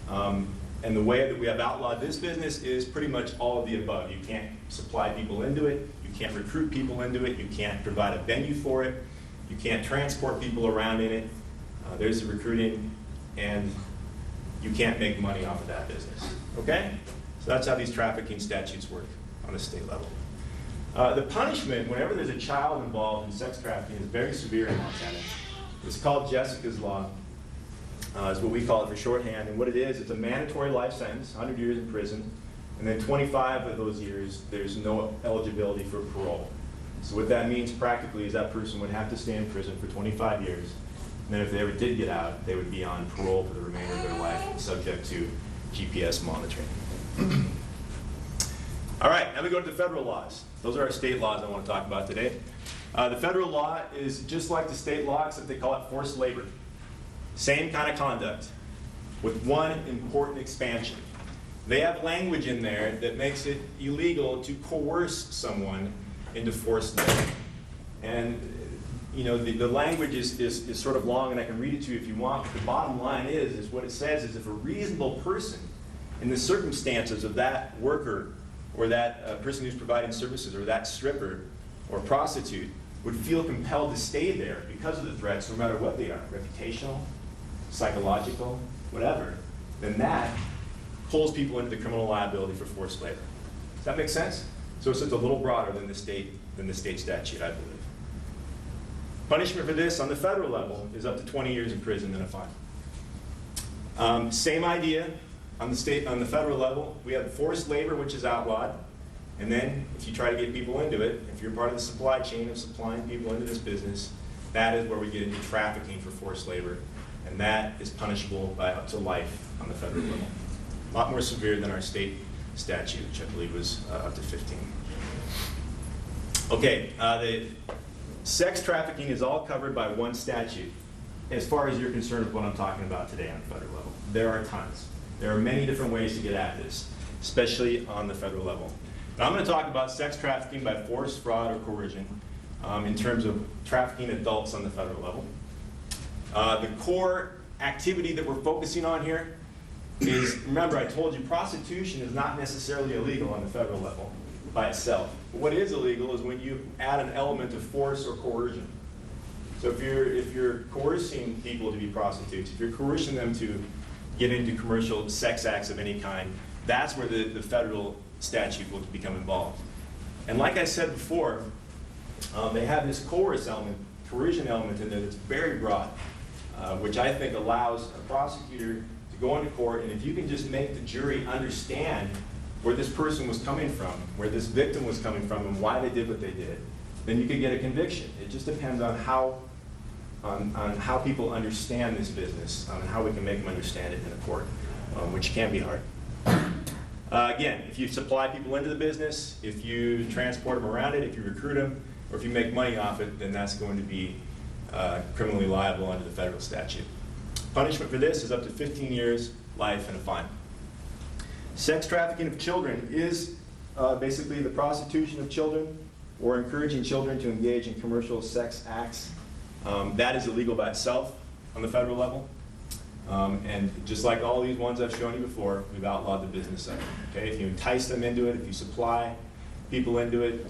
And the way that we have outlawed this business is pretty much all of the above. You can't supply people into it, you can't recruit people into it, you can't provide a venue for it, you can't transport people around in it. There's the recruiting, and you can't make money off of that business. Okay? So that's how these trafficking statutes work on a state level. The punishment, whenever there's a child involved in sex trafficking, is very severe in Montana. It's called Jessica's Law, is what we call it for shorthand. And what it is, it's a mandatory life sentence, 100 years in prison, and then 25 of those years, there's no eligibility for parole. So what that means practically is that person would have to stay in prison for 25 years. And then if they ever did get out, they would be on parole for the remainder of their life, subject to GPS monitoring. All right, now we go to the federal laws. Those are our state laws I want to talk about today. The federal law is just like the state law, except they call it forced labor. Same kind of conduct, with one important expansion. They have language in there that makes it illegal to coerce someone into forced labor. And you know, the language is sort of long, and I can read it to you if you want. But the bottom line is what it says is if a reasonable person in the circumstances of that worker or that person who's providing services or that stripper or prostitute would feel compelled to stay there because of the threats, no matter what they are, reputational, psychological, whatever, then that pulls people into the criminal liability for forced labor. Does that make sense? So it's just a little broader than the state statute, I believe. Punishment for this on the federal level is up to 20 years in prison and a fine. Same idea on the federal level. We have forced labor, which is outlawed. And then if you try to get people into it, if you're part of the supply chain of supplying people into this business, that is where we get into trafficking for forced labor. And that is punishable by up to life on the federal level. A lot more severe than our state statute, which I believe was up to 15. Okay, the sex trafficking is all covered by one statute, as far as you're concerned with what I'm talking about today on the federal level. There are tons. There are many different ways to get at this, especially on the federal level. But I'm going to talk about sex trafficking by force, fraud, or coercion in terms of trafficking adults on the federal level. The core activity that we're focusing on here is, remember I told you prostitution is not necessarily illegal on the federal level by itself. But what is illegal is when you add an element of force or coercion. So if you're coercing people to be prostitutes, if you're coercing them to get into commercial sex acts of any kind, that's where the federal statute will become involved. And like I said before, they have this coercion element in there that's very broad, which I think allows a prosecutor to go into court, and if you can just make the jury understand where this person was coming from, where this victim was coming from, and why they did what they did, then you could get a conviction. It just depends on how people understand this business, and how we can make them understand it in a court, which can be hard. Again, if you supply people into the business, if you transport them around it, if you recruit them, or if you make money off it, then that's going to be criminally liable under the federal statute. Punishment for this is up to 15 years, life, and a fine. Sex trafficking of children is basically the prostitution of children or encouraging children to engage in commercial sex acts. That is illegal by itself on the federal level. And just like all these ones I've shown you before, we've outlawed the business of it. Okay? If you entice them into it, if you supply people into it,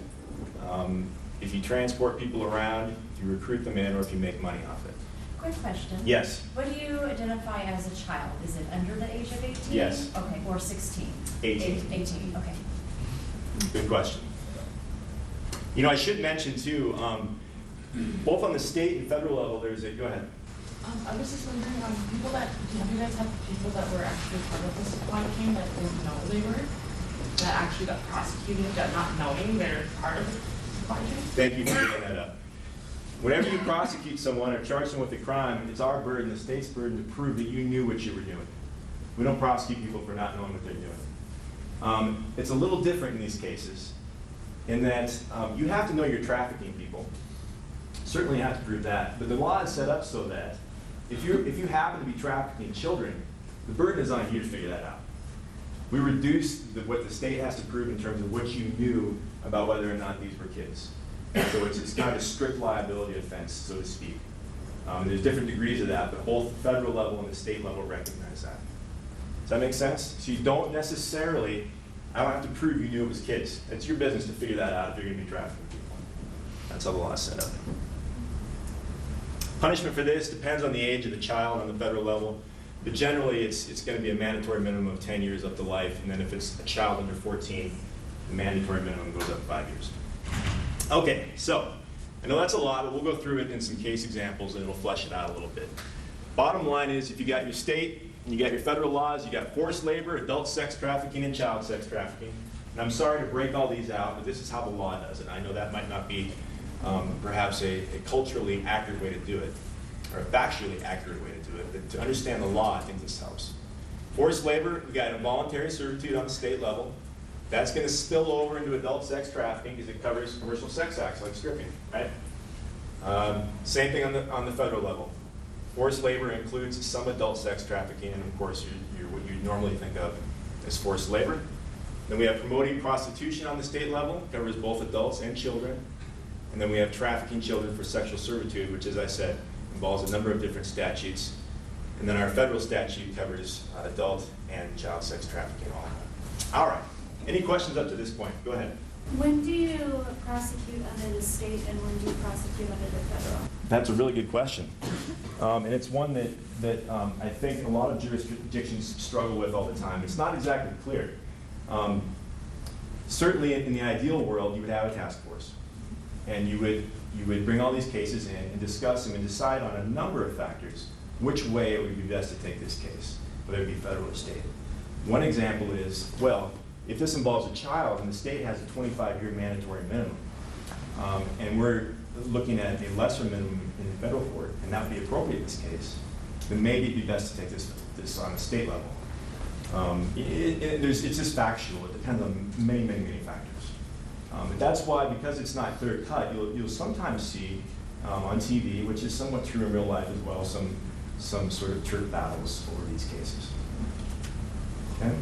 if you transport people around, if you recruit them in, or if you make money off it. Quick question. Yes. What do you identify as a child? Is it under the age of 18? Yes. Okay, or 16? 18. 18, okay. Good question. You know, I should mention too, both on the state and federal level, there's a, go ahead. I was just wondering, people that, have you guys had people that were actually part of the supply chain that didn't know they were, that actually got prosecuted, that not knowing they're part of the supply chain? Thank you for bringing that up. Whenever you prosecute someone or charge them with a crime, it's our burden, the state's burden, to prove that you knew what you were doing. We don't prosecute people for not knowing what they're doing. It's a little different in these cases in that you have to know you're trafficking people. Certainly have to prove that, but the law is set up so that if you happen to be trafficking children, the burden is on you to figure that out. We reduce what the state has to prove in terms of what you knew about whether or not these were kids. So it's kind of a strict liability offense, so to speak. There's different degrees of that, but both the federal level and the state level recognize that. Does that make sense? So you don't necessarily, I don't have to prove you knew it was kids. It's your business to figure that out if you're going to be trafficking people. That's how the law is set up. Punishment for this depends on the age of the child on the federal level, but generally it's going to be a mandatory minimum of 10 years up to life, and then if it's a child under 14, the mandatory minimum goes up 5 years. Okay, so I know that's a lot, but we'll go through it in some case examples and it'll flesh it out a little bit. Bottom line is, if you got your state and you got your federal laws, you got forced labor, adult sex trafficking, and child sex trafficking. And I'm sorry to break all these out, but this is how the law does it. I know that might not be perhaps a culturally accurate way to do it, or a factually accurate way to do it, but to understand the law, I think this helps. Forced labor, we got involuntary servitude on the state level. That's going to spill over into adult sex trafficking because it covers commercial sex acts like stripping, right? Same thing on the federal level. Forced labor includes some adult sex trafficking, and of course, what you normally think of as forced labor. Then we have promoting prostitution on the state level, covers both adults and children. And then we have trafficking children for sexual servitude, which, as I said, involves a number of different statutes. And then our federal statute covers adult and child sex trafficking all. All right. Any questions up to this point? Go ahead. When do you prosecute under the state and when do you prosecute under the federal? That's a really good question. And it's one that I think a lot of jurisdictions struggle with all the time. It's not exactly clear. Certainly in the ideal world, you would have a task force. And you would bring all these cases in and discuss them and decide on a number of factors which way it would be best to take this case, whether it be federal or state. One example is, well, if this involves a child and the state has a 25-year mandatory minimum, and we're looking at a lesser minimum in the federal court, and that would be appropriate in this case, then maybe it'd be best to take this on a state level. It's just factual. It depends on many, many, many factors. And that's why, because it's not clear cut, you'll sometimes see on TV, which is somewhat true in real life as well, some sort of turf battles over these cases. Okay?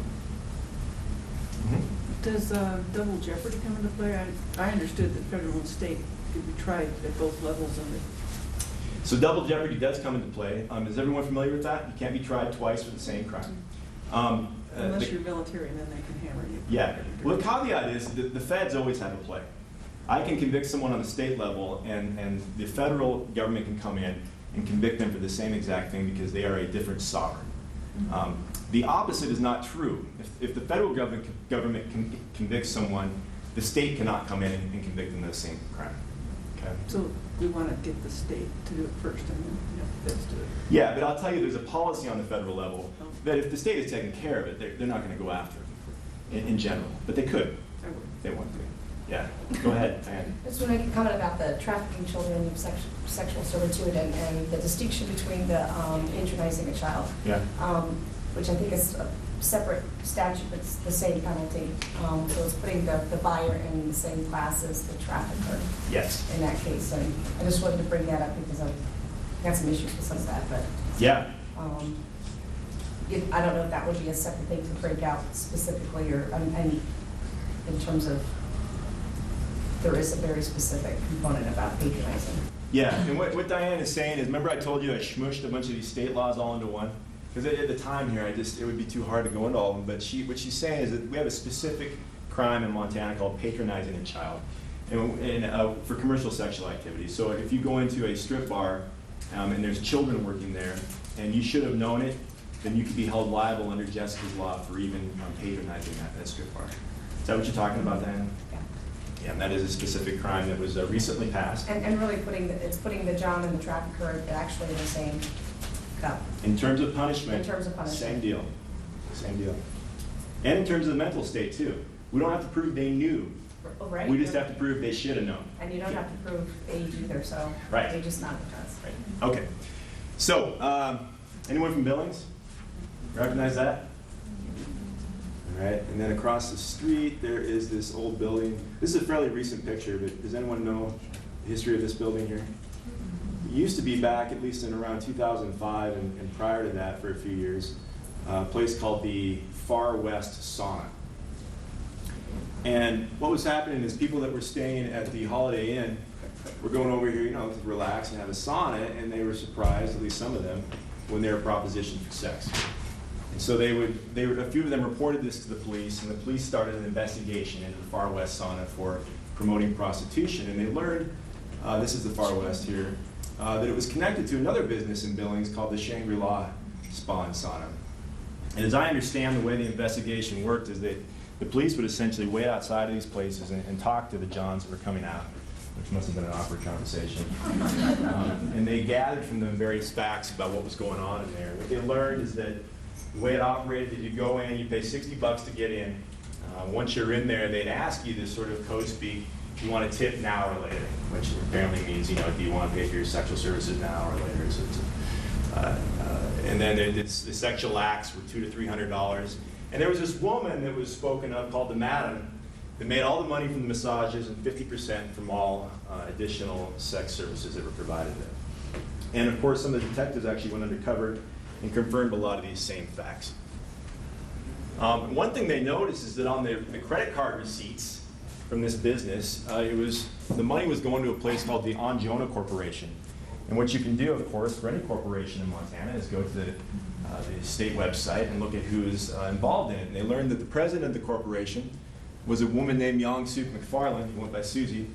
Does double jeopardy come into play? I understood that federal and state could be tried at both levels of it. So double jeopardy does come into play. Is everyone familiar with that? You can't be tried twice for the same crime. Unless you're military, then they can hammer you. Yeah. Well, the caveat is that the feds always have a play. I can convict someone on the state level, and the federal government can come in and convict them for the same exact thing because they are a different sovereign. The opposite is not true. If the federal government convicts someone, the state cannot come in and convict them of the same crime. Okay? So we want to get the state to do it first and then the feds do it. Yeah, but I'll tell you, there's a policy on the federal level that if the state is taking care of it, they're not going to go after it in general. But they could. They want to. Yeah. Go ahead, Diane. I just want to make a comment about the trafficking children, sexual servitude, and the distinction between the internizing a child. Yeah. Which I think is a separate statute, but it's the same penalty. So it's putting the buyer in the same class as the trafficker. Yes. In that case, and I just wanted to bring that up because I've got some issues with some of that, but. Yeah. I don't know if that would be a separate thing to break out specifically, or in terms of, there is a very specific component about patronizing. Yeah, and what Diane is saying is, remember I told you I smooshed a bunch of these state laws all into one? Because at the time here, it would be too hard to go into all of them, but what she's saying is that we have a specific crime in Montana called patronizing a child and for commercial sexual activity. So if you go into a strip bar and there's children working there, and you should have known it, then you could be held liable under Jessica's law for even patronizing that strip bar. Is that what you're talking about, Diane? Yeah. Yeah, and that is a specific crime that was recently passed. And really it's putting the John and the trafficker actually in the same cup. In terms of punishment, In terms of punishment. same deal. Same deal. And in terms of the mental state, too. We don't have to prove they knew. Right? We just have to prove they should have known. And you don't have to prove age either, so. Right. Age is not because. Right. Okay. So, anyone from Billings? Recognize that? All right, and then across the street, there is this old building. This is a fairly recent picture, but does anyone know the history of this building here? It used to be back, at least in around 2005, and prior to that for a few years, a place called the Far West Sauna. And what was happening is people that were staying at the Holiday Inn were going over here, to relax and have a sauna, and they were surprised, at least some of them, when they were propositioned for sex. And so a few of them reported this to the police, and the police started an investigation into the Far West Sauna for promoting prostitution. And they learned, this is the Far West here, that it was connected to another business in Billings called the Shangri-La Spa and Sauna. And as I understand the way the investigation worked is that the police would essentially wait outside of these places and talk to the Johns that were coming out, which must have been an awkward conversation. And they gathered from them various facts about what was going on in there. What they learned is that the way it operated is you go in, you pay $60 to get in. Once you're in there, they'd ask you this sort of code speak, do you want to tip now or later? Which apparently means, do you want to pay for your sexual services now or later? So and then the sexual acts were $200 to $300. And there was this woman that was spoken of called the Madam that made all the money from the massages and 50% from all additional sex services that were provided there. And of course, some of the detectives actually went undercover and confirmed a lot of these same facts. One thing they noticed is that on the credit card receipts from this business, the money was going to a place called the Anjona Corporation. And what you can do, of course, for any corporation in Montana is go to the state website and look at who's involved in it. And they learned that the president of the corporation was a woman named Young Suk McFarland, who went by Susie,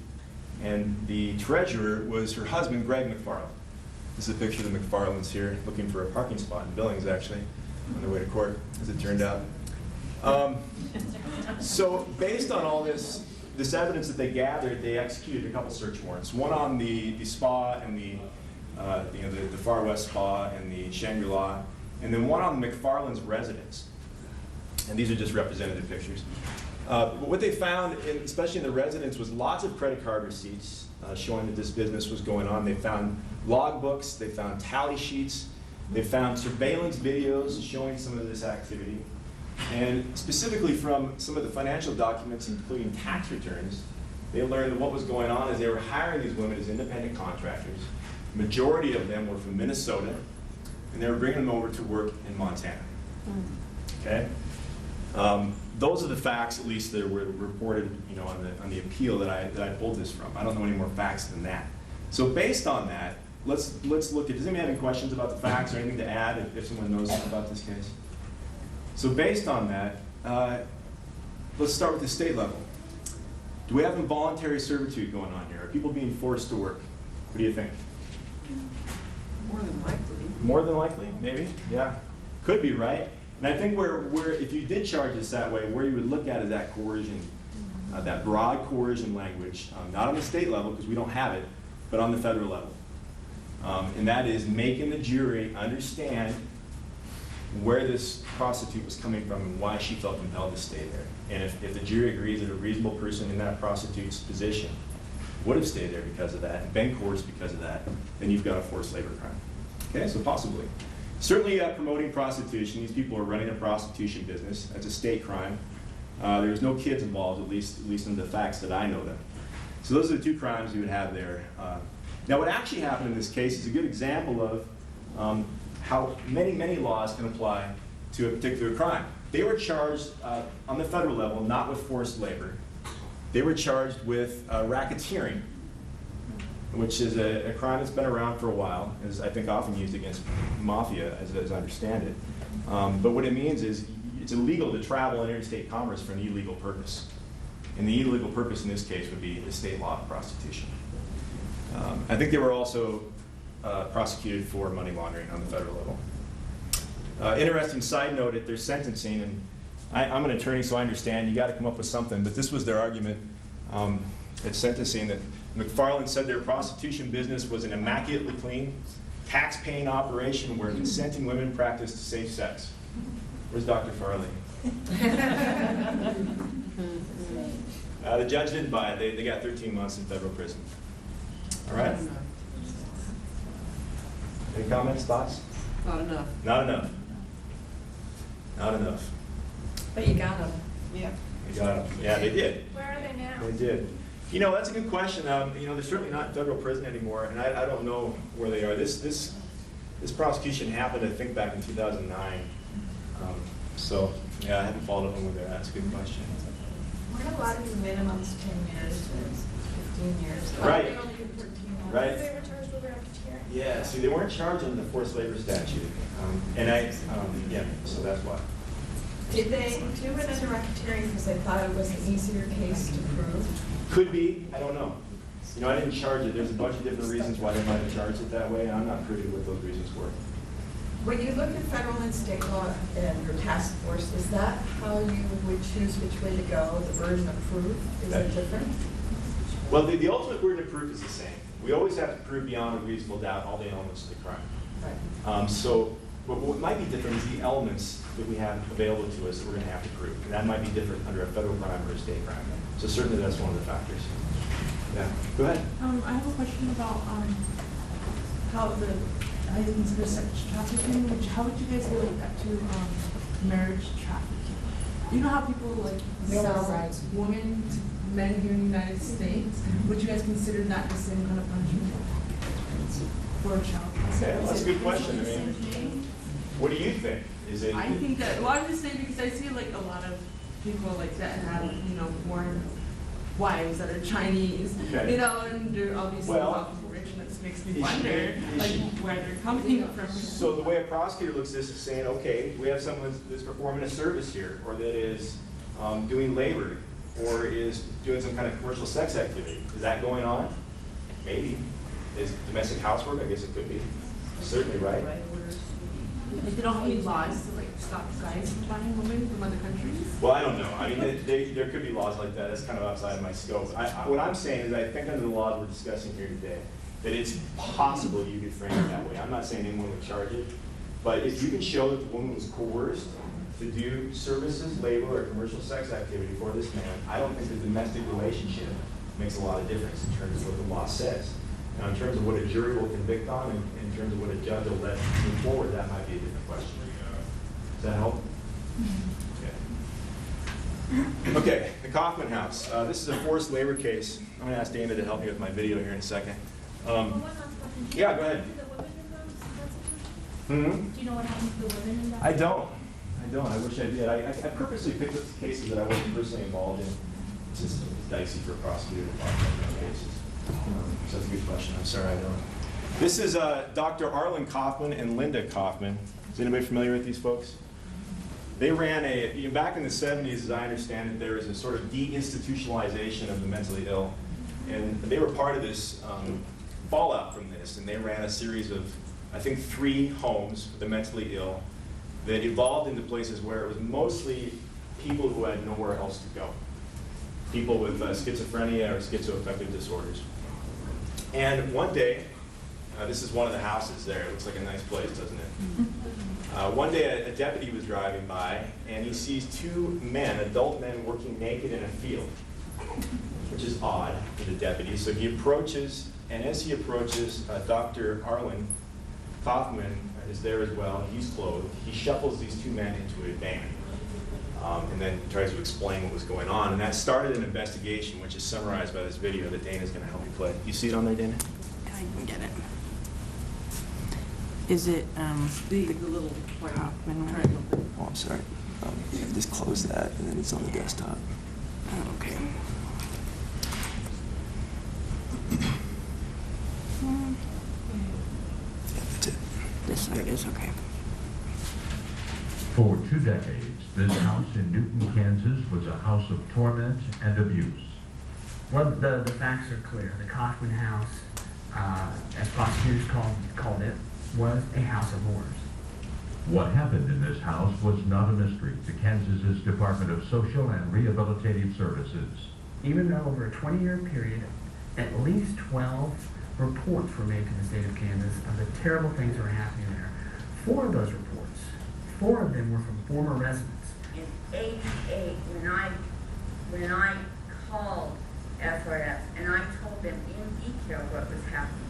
and the treasurer was her husband, Greg McFarland. This is a picture of the McFarlands here, looking for a parking spot in Billings, actually, on their way to court, as it turned out. So based on all this evidence that they gathered, they executed a couple search warrants. One on the spa and the Far West Spa and the Shangri-La, and then one on the McFarland's residence. And these are just representative pictures. But what they found, especially in the residence, was lots of credit card receipts showing that this business was going on. They found logbooks, they found tally sheets, they found surveillance videos showing some of this activity. And specifically from some of the financial documents, including tax returns, they learned that what was going on is they were hiring these women as independent contractors. The majority of them were from Minnesota, and they were bringing them over to work in Montana. Okay? Those are the facts, at least, that were reported, on the appeal that I pulled this from. I don't know any more facts than that. So based on that, let's look at. Does anybody have any questions about the facts or anything to add if someone knows about this case? So based on that, let's start with the state level. Do we have involuntary servitude going on here? Are people being forced to work? What do you think? More than likely. More than likely, maybe, yeah. Could be, right? And I think where if you did charge this that way, where you would look at is that coercion, that broad coercion language, not on the state level because we don't have it, but on the federal level. And that is making the jury understand where this prostitute was coming from and why she felt compelled to stay there. And if the jury agrees that a reasonable person in that prostitute's position would have stayed there because of that and been coerced because of that, then you've got a forced labor crime. Okay, so possibly. Certainly promoting prostitution. These people are running a prostitution business. That's a state crime. There's no kids involved, at least in the facts that I know them. So those are the two crimes you would have there. Now what actually happened in this case is a good example of how many laws can apply to a particular crime. They were charged on the federal level, not with forced labor. They were charged with racketeering, which is a crime that's been around for a while, is I think often used against mafia, as I understand it. But what it means is it's illegal to travel in interstate commerce for an illegal purpose. And the illegal purpose in this case would be the state law of prostitution. I think they were also prosecuted for money laundering on the federal level. Interesting side note at their sentencing, and I'm an attorney, so I understand you got to come up with something, but this was their argument at sentencing, that McFarland said their prostitution business was an immaculately clean, tax-paying operation where consenting women practiced safe sex. Where's Dr. Farley? The judge didn't buy it. They got 13 months in federal prison. All right? Any comments, thoughts? Not enough. Not enough. Not enough. But you got them. Yeah. They got them. Yeah, they did. Where are they now? They did. That's a good question. They're certainly not in federal prison anymore, and I don't know where they are. This prosecution happened, I think, back in 2009. So, yeah, I haven't followed up on where they're at. That's a good question. Weren't a lot of these minimums 10 years, 15 years? Right. They only did 13 months. Right. They were charged with racketeering. Yeah, see, they weren't charged under the forced labor statute. So that's why. Did they do it as a racketeering because they thought it was an easier case to prove? Could be, I don't know. I didn't charge it. There's a bunch of different reasons why they might have charged it that way, and I'm not privy to what those reasons were. When you look at federal and state law and your task force, is that how you would choose which way to go, the burden of proof? Is it different? Well, the ultimate burden of proof is the same. We always have to prove beyond a reasonable doubt all the elements of the crime. Right. So what might be different is the elements that we have available to us that we're going to have to prove. And that might be different under a federal crime or a state crime. So certainly that's one of the factors. Yeah, go ahead. I have a question about how you consider sex trafficking. How would you guys relate that to marriage trafficking? You know how people sell women to men here in the United States? Would you guys consider that the same kind of punishment for a child? Okay, that's a good question. What do you think? Is it? I think that, well, I'm just saying because I see a lot of people that have, foreign wives that are Chinese, Okay. and they're obviously Well, rich, and it makes me wonder, where they're coming from. So the way a prosecutor looks at this is saying, okay, we have someone that's performing a service here, or that is doing labor, or is doing some kind of commercial sex activity. Is that going on? Maybe. Is domestic housework? I guess it could be. Certainly, right? Like, they don't have any laws to like stop guys from buying women from other countries? Well, I don't know. I mean, there could be laws like that. That's kind of outside of my scope. What I'm saying is I think under the laws we're discussing here today, that it's possible you could frame it that way. I'm not saying anyone would charge it, but if you can show that the woman was coerced to do services, labor, or commercial sex activity for this man, I don't think the domestic relationship makes a lot of difference in terms of what the law says. Now, in terms of what a jury will convict on, and in terms of what a judge will let move forward, that might be a different question. Does that help? Yeah. Okay, the Kaufman House. This is a forced labor case. I'm going to ask Dana to help me with my video here in a second. Yeah, go ahead. Do you know what happened to the women in that? I don't. I wish I did. I purposely picked up cases that I wasn't personally involved in. It's just dicey for a prosecutor to talk about those cases. So that's a good question. I'm sorry I don't. This is Dr. Arlen Kaufman and Linda Kaufman. Is anybody familiar with these folks? They ran back in the 70s, as I understand it, there was a sort of deinstitutionalization of the mentally ill. And they were part of this fallout from this. And they ran a series of, I think, 3 homes for the mentally ill that evolved into places where it was mostly people who had nowhere else to go. People with schizophrenia or schizoaffective disorders. And one day, this is one of the houses there. It looks like a nice place, doesn't it? One day, a deputy was driving by, and he sees 2 men, adult men, working naked in a field, which is odd for the deputy. So he approaches, and as he approaches, Dr. Arlen Kaufman is there as well. He's clothed. He shuffles these 2 men into a van. And then tries to explain what was going on. And that started an investigation, which is summarized by this video that Dana's going to help me play. You see it on there, Dana? I can get it. Is it The little white Kaufman one? triangle thing. Oh, I'm sorry. Just close that, and then it's on the desktop. Oh, okay. That's it. This side is okay. For 2 decades, this house in Newton, Kansas was a house of torment and abuse. Well, the facts are clear. The Kaufman House, as prosecutors called it, was a house of horrors. What happened in this house was not a mystery to Kansas's Department of Social and Rehabilitative Services. Even though over a 20-year period, at least 12 reports were made to the state of Kansas of the terrible things that were happening there. 4 of those reports, 4 of them were from former residents. In '88, when I called SRS and I told them in detail what was happening.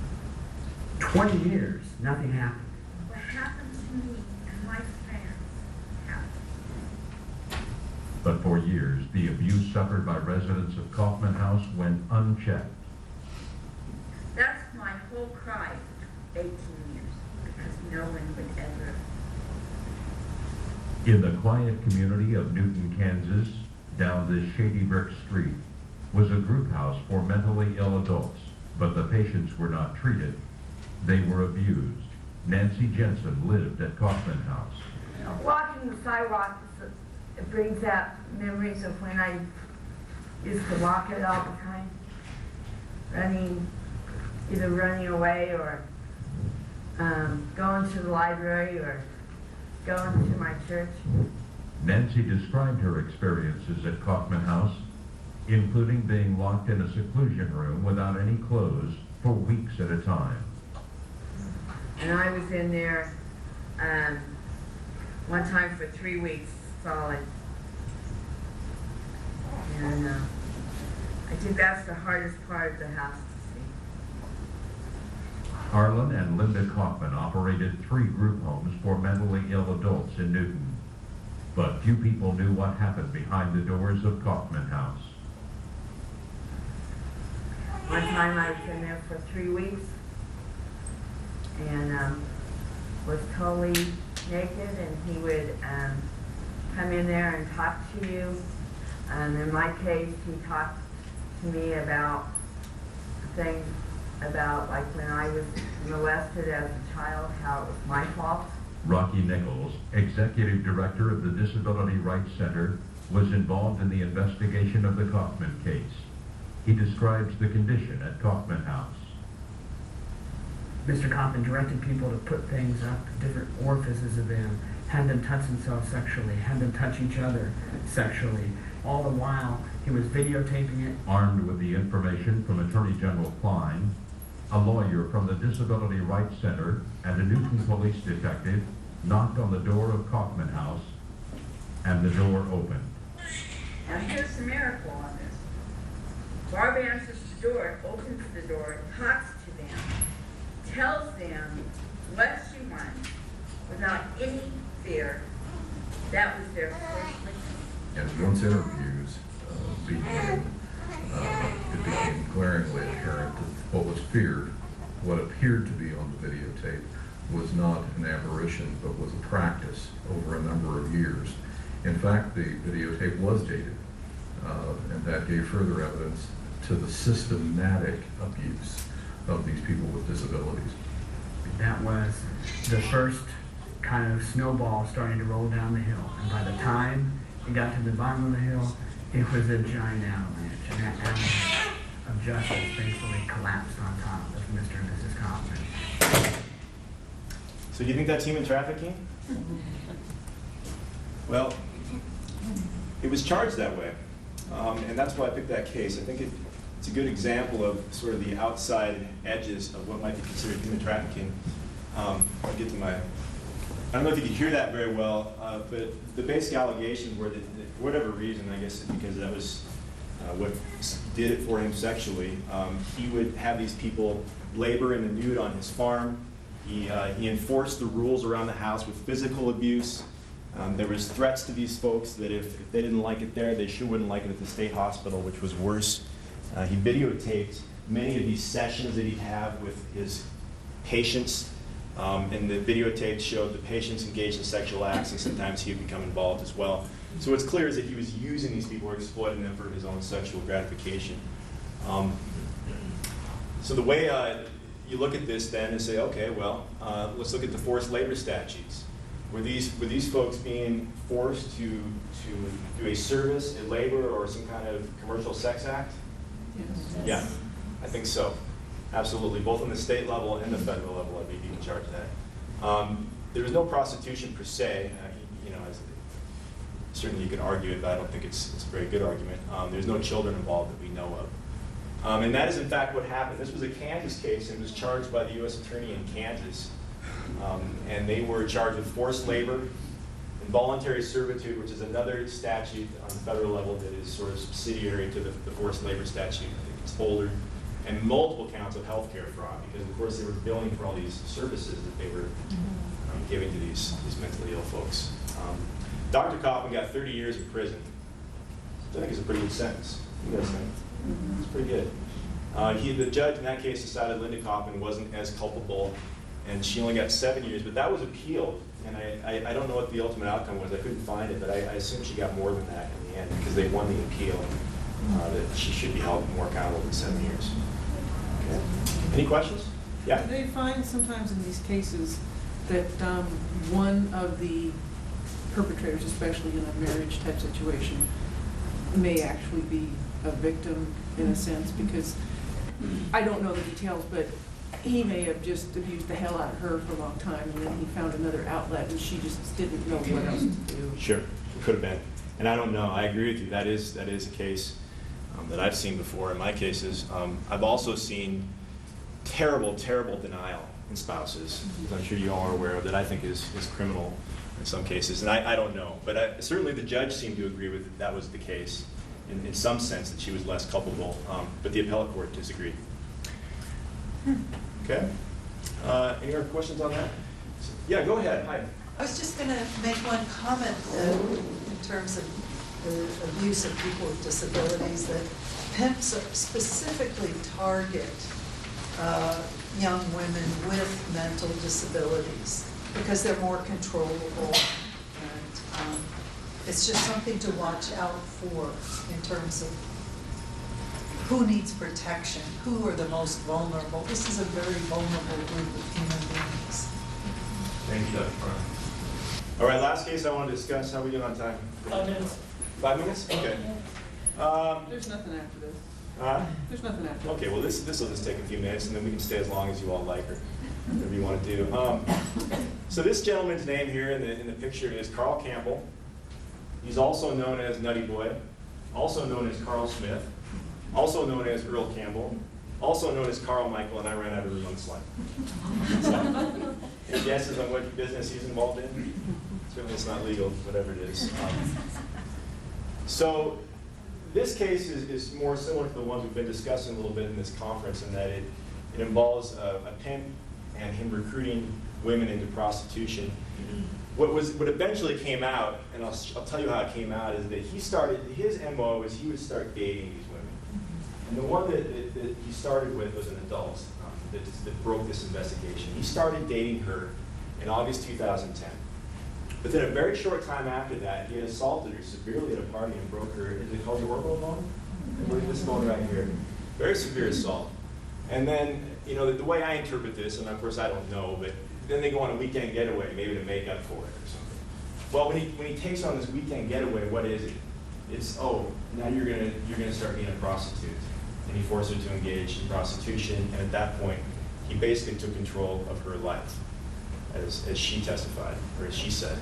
20 years, nothing happened. What happened to me and my friends happened. But for years, the abuse suffered by residents of Kaufman House went unchecked. That's my whole cry for 18 years, because no one would ever. In the quiet community of Newton, Kansas, down this shady brick street, was a group house for mentally ill adults, but the patients were not treated. They were abused. Nancy Jensen lived at Kaufman House. Walking the sidewalk, it brings out memories of when I used to walk it all the time, either running away or going to the library or going to my church. Nancy described her experiences at Kaufman House, including being locked in a seclusion room without any clothes for weeks at a time. And I was in there one time for 3 weeks solid. And I think that's the hardest part of the house to see. Arlen and Linda Kaufman operated 3 group homes for mentally ill adults in Newton. But few people knew what happened behind the doors of Kaufman House. One time I was in there for 3 weeks and was totally naked, and he would come in there and talk to you. In my case, he talked to me about things about like when I was molested as a child, how it was my fault. Rocky Nichols, Executive Director of the Disability Rights Center, was involved in the investigation of the Kaufman case. He describes the condition at Kaufman House. Mr. Kaufman directed people to put things up, different orifices of them, had them touch themselves sexually, had them touch each other sexually. All the while, he was videotaping it. Armed with the information from Attorney General Klein, a lawyer from the Disability Rights Center, and a Newton police detective knocked on the door of Kaufman House, and the door opened. Now here's the miracle on this. Barb answers the door, opens the door, talks to them, tells them what she wants without any fear. That was their first listening. And once interviews began, it became glaringly apparent that what was feared, what appeared to be on the videotape, was not an aberration, but was a practice over a number of years. In fact, the videotape was dated, and that gave further evidence to the systematic abuse of these people with disabilities. That was the first kind of snowball starting to roll down the hill. And by the time it got to the bottom of the hill, it was a giant avalanche. And that avalanche of justice thankfully collapsed on top of Mr. and Mrs. Kaufman. So do you think that's human trafficking? Well, it was charged that way. And that's why I picked that case. I think it's a good example of sort of the outside edges of what might be considered human trafficking. I'll get to my, I don't know if you could hear that very well, but the basic allegations were that for whatever reason, I guess because that was what did it for him sexually, he would have these people labor in the nude on his farm. He enforced the rules around the house with physical abuse. There was threats to these folks that if they didn't like it there, they sure wouldn't like it at the state hospital, which was worse. He videotaped many of these sessions that he'd have with his patients, and the videotapes showed the patients engaged in sexual acts, and sometimes he would become involved as well. So what's clear is that he was using these people or exploiting them for his own sexual gratification. So the way you look at this then is say, okay, well, let's look at the forced labor statutes. Were these folks being forced to do a service, a labor, or some kind of commercial sex act? Yes. Yeah, I think so. Absolutely, both on the state level and the federal level, I think you can charge that. There was no prostitution per se. You know, certainly you could argue it, but I don't think it's a very good argument. There's no children involved that we know of. And that is in fact what happened. This was a Kansas case and was charged by the U.S. Attorney in Kansas. And they were charged with forced labor, involuntary servitude, which is another statute on the federal level that is sort of subsidiary to the forced labor statute. I think it's older. And multiple counts of healthcare fraud, because of course they were billing for all these services that they were giving to these mentally ill folks. Dr. Kaufman got 30 years in prison. I think it's a pretty good sentence. You guys think? It's pretty good. The judge in that case decided Linda Kaufman wasn't as culpable, and she only got 7 years, but that was appealed. And I don't know what the ultimate outcome was. I couldn't find it, but I assume she got more than that in the end because they won the appeal, that she should be held more accountable than 7 years. Okay. Any questions? Yeah? They find sometimes in these cases that one of the perpetrators, especially in a marriage type situation, may actually be a victim in a sense, because I don't know the details, but he may have just abused the hell out of her for a long time, and then he found another outlet and she just didn't know what else to do. Sure, it could have been. And I don't know, I agree with you, that is a case that I've seen before in my cases. I've also seen terrible, terrible denial in spouses, as I'm sure you all are aware of, that I think is criminal in some cases. And I don't know, but certainly the judge seemed to agree with that was the case in some sense, that she was less culpable, but the appellate court disagreed. Okay. Any other questions on that? Yeah, go ahead. Hi. I was just going to make one comment in terms of the abuse of people with disabilities, that pimps specifically target young women with mental disabilities because they're more controllable. And it's just something to watch out for in terms of who needs protection, who are the most vulnerable. This is a very vulnerable group of human beings. Thank you, Dr. Farr. All right, last case I want to discuss. How are we doing on time? 5 minutes. 5 minutes? Okay. There's nothing after this. There's nothing after this. Okay, well, this will just take a few minutes, and then we can stay as long as you all like, or whatever you want to do. So this gentleman's name here in the picture is Carl Campbell. He's also known as Nutty Boy, also known as Carl Smith, also known as Earl Campbell, also known as Carl Michael, and I ran out of room on the slide. So, any guesses on what business he's involved in? Certainly it's not legal, whatever it is. So this case is more similar to the ones we've been discussing a little bit in this conference, in that it involves a pimp and him recruiting women into prostitution. What eventually came out, and I'll tell you how it came out, is that his MO was he would start dating these women. And the one that he started with was an adult that broke this investigation. He started dating her in August 2010. Within a very short time after that, he had assaulted her severely at a party and broke her, is it called the orbital bone? This bone right here. Very severe assault. And then, you know, the way I interpret this, and of course I don't know, but then they go on a weekend getaway, maybe to make up for it or something. Well, when he takes on this weekend getaway, what is it? It's, oh, now you're gonna start being a prostitute. And he forced her to engage in prostitution, and at that point, he basically took control of her life, as she testified, or as she said.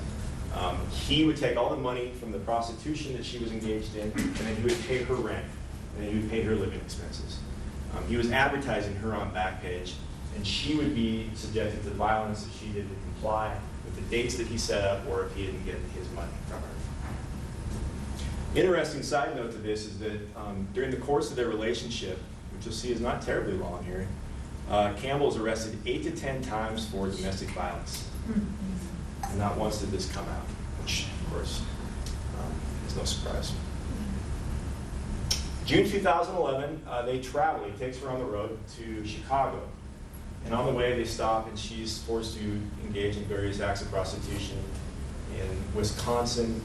He would take all the money from the prostitution that she was engaged in, and then he would pay her rent, and then he would pay her living expenses. He was advertising her on Backpage, and she would be subjected to violence if she didn't comply with the dates that he set up, or if he didn't get his money from her. Interesting side note to this is that during the course of their relationship, which you'll see is not terribly long here, Campbell was arrested 8 to 10 times for domestic violence. And not once did this come out, which, of course, is no surprise. June 2011, they travel. He takes her on the road to Chicago. And on the way, they stop, and she's forced to engage in various acts of prostitution in Wisconsin.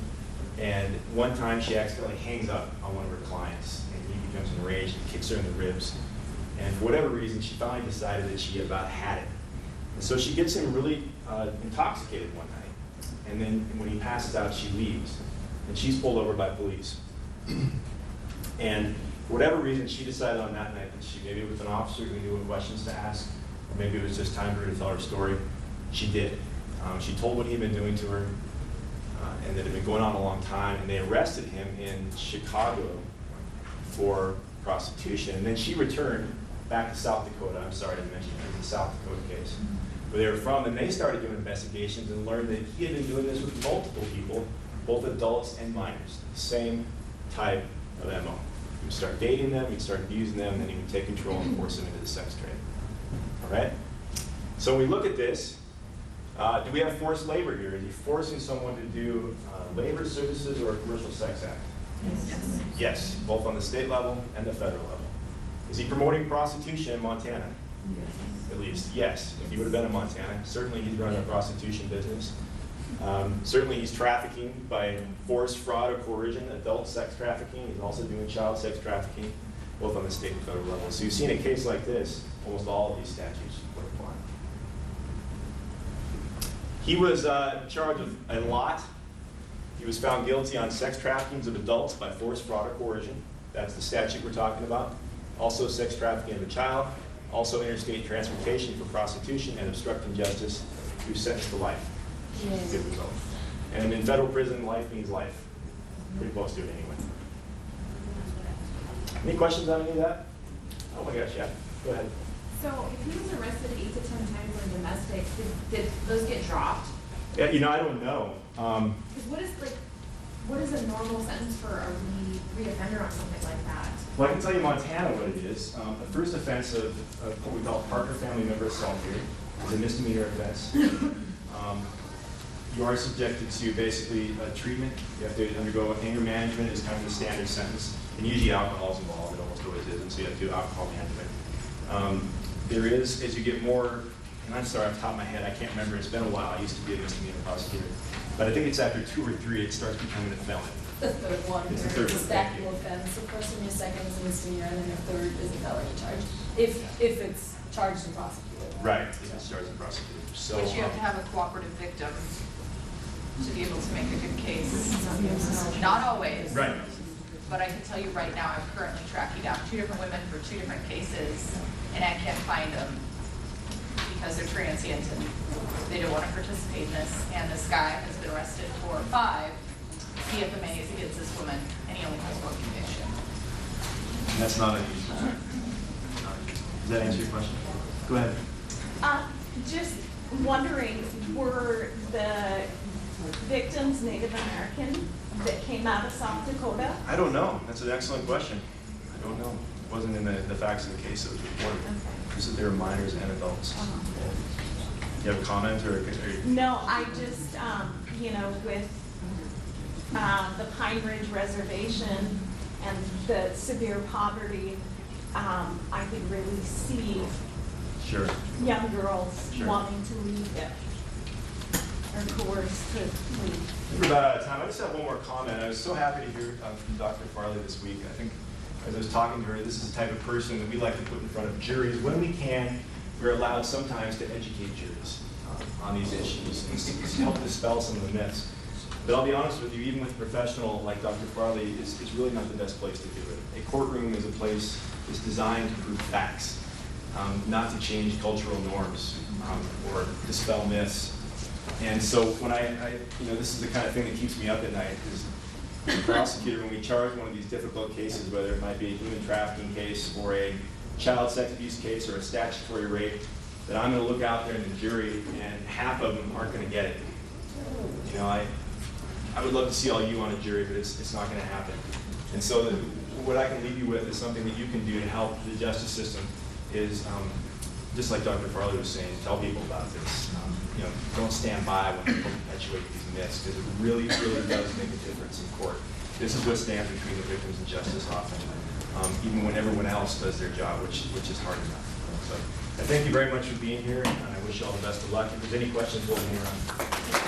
And one time, she accidentally hangs up on one of her clients, and he becomes enraged and kicks her in the ribs. And for whatever reason, she finally decided that she about had it. And so she gets him really intoxicated one night. And then when he passes out, she leaves. And she's pulled over by police. And for whatever reason, she decided on that night that maybe it was an officer who knew what questions to ask, or maybe it was just time for her to tell her story. She did. She told what he'd been doing to her, and that it had been going on a long time, and they arrested him in Chicago for prostitution. And then she returned back to South Dakota. I'm sorry to mention it, the South Dakota case, where they were from, and they started doing investigations and learned that he had been doing this with multiple people, both adults and minors, the same type of MO. He would start dating them, he'd start abusing them, and then he would take control and force them into the sex trade. All right? So when we look at this, do we have forced labor here? Is he forcing someone to do labor services or a commercial sex act? Yes. Yes, both on the state level and the federal level. Is he promoting prostitution in Montana? Yes. At least, yes. If he would have been in Montana, certainly he's running a prostitution business. Certainly he's trafficking by force, fraud, or coercion, adult sex trafficking. He's also doing child sex trafficking, both on the state and federal level. So you've seen a case like this, almost all of these statutes would apply. He was charged with a lot. He was found guilty on sex trafficking of adults by force, fraud, or coercion. That's the statute we're talking about. Also sex trafficking of a child. Also interstate transportation for prostitution and obstructing justice. He was sentenced to life. Yes. Good result. And in federal prison, life means life. Pretty close to it anyway. Any questions on any of that? Oh my gosh, yeah. Go ahead. So if he was arrested 8 to 10 times on domestic, did those get dropped? Yeah, you know, I don't know. Because what is a normal sentence for a re-offender on something like that? Well, I can tell you Montana what it is. The first offense of what we call partner family member assault here is a misdemeanor offense. You are subjected to basically treatment. You have to undergo anger management is kind of the standard sentence. And usually alcohol is involved. It almost always is. And so you have to do alcohol management. There is, as you get more, and I'm sorry, off the top of my head, I can't remember. It's been a while. I used to be a misdemeanor prosecutor. But I think it's after 2 or 3, it starts becoming a felony. The third one, It's the where third it's a one, thank stackable you. offense. The first and your second is a misdemeanor, and then your third is a felony charge. If it's charged and prosecuted. Right, if it's charged and prosecuted. So, But you have to have a cooperative victim. to be able to make a good case. Not always. Right. But I can tell you right now, I'm currently tracking down 2 different women for 2 different cases, and I can't find them because they're transient and they don't want to participate in this. And this guy has been arrested for 5 CFMAs against this woman, and he only has 1 conviction. And that's not unusual. Does that answer your question? Go ahead. Just wondering, were the victims Native American that came out of South Dakota? I don't know. That's an excellent question. I don't know. It wasn't in the facts of the case that was reported. Just that they were minors and adults. You have a comment or? No, I just, you know, with the Pine Ridge Reservation and the severe poverty, I could really see Sure. young girls Sure. wanting to leave it, or coerced to leave. We're about out of time. I just have one more comment. I was so happy to hear from Dr. Farley this week. I think as I was talking to her, this is the type of person that we like to put in front of juries. When we can, we're allowed sometimes to educate juries on these issues and to help dispel some of the myths. But I'll be honest with you, even with a professional like Dr. Farley, it's really not the best place to do it. A courtroom is a place that's designed to prove facts, not to change cultural norms or dispel myths. And so when you know, this is the kind of thing that keeps me up at night, is as a prosecutor, when we charge one of these difficult cases, whether it might be a human trafficking case or a child sex abuse case or a statutory rape, that I'm going to look out there in the jury and half of them aren't going to get it. You know, I would love to see all you on a jury, but it's not going to happen. And so what I can leave you with is something that you can do to help the justice system is, just like Dr. Farley was saying, tell people about this. You know, don't stand by when people perpetuate these myths, because it really, really does make a difference in court. This is what stands between the victims and justice often, even when everyone else does their job, which is hard enough. So I thank you very much for being here, and I wish you all the best of luck. If there's any questions, we'll hang around.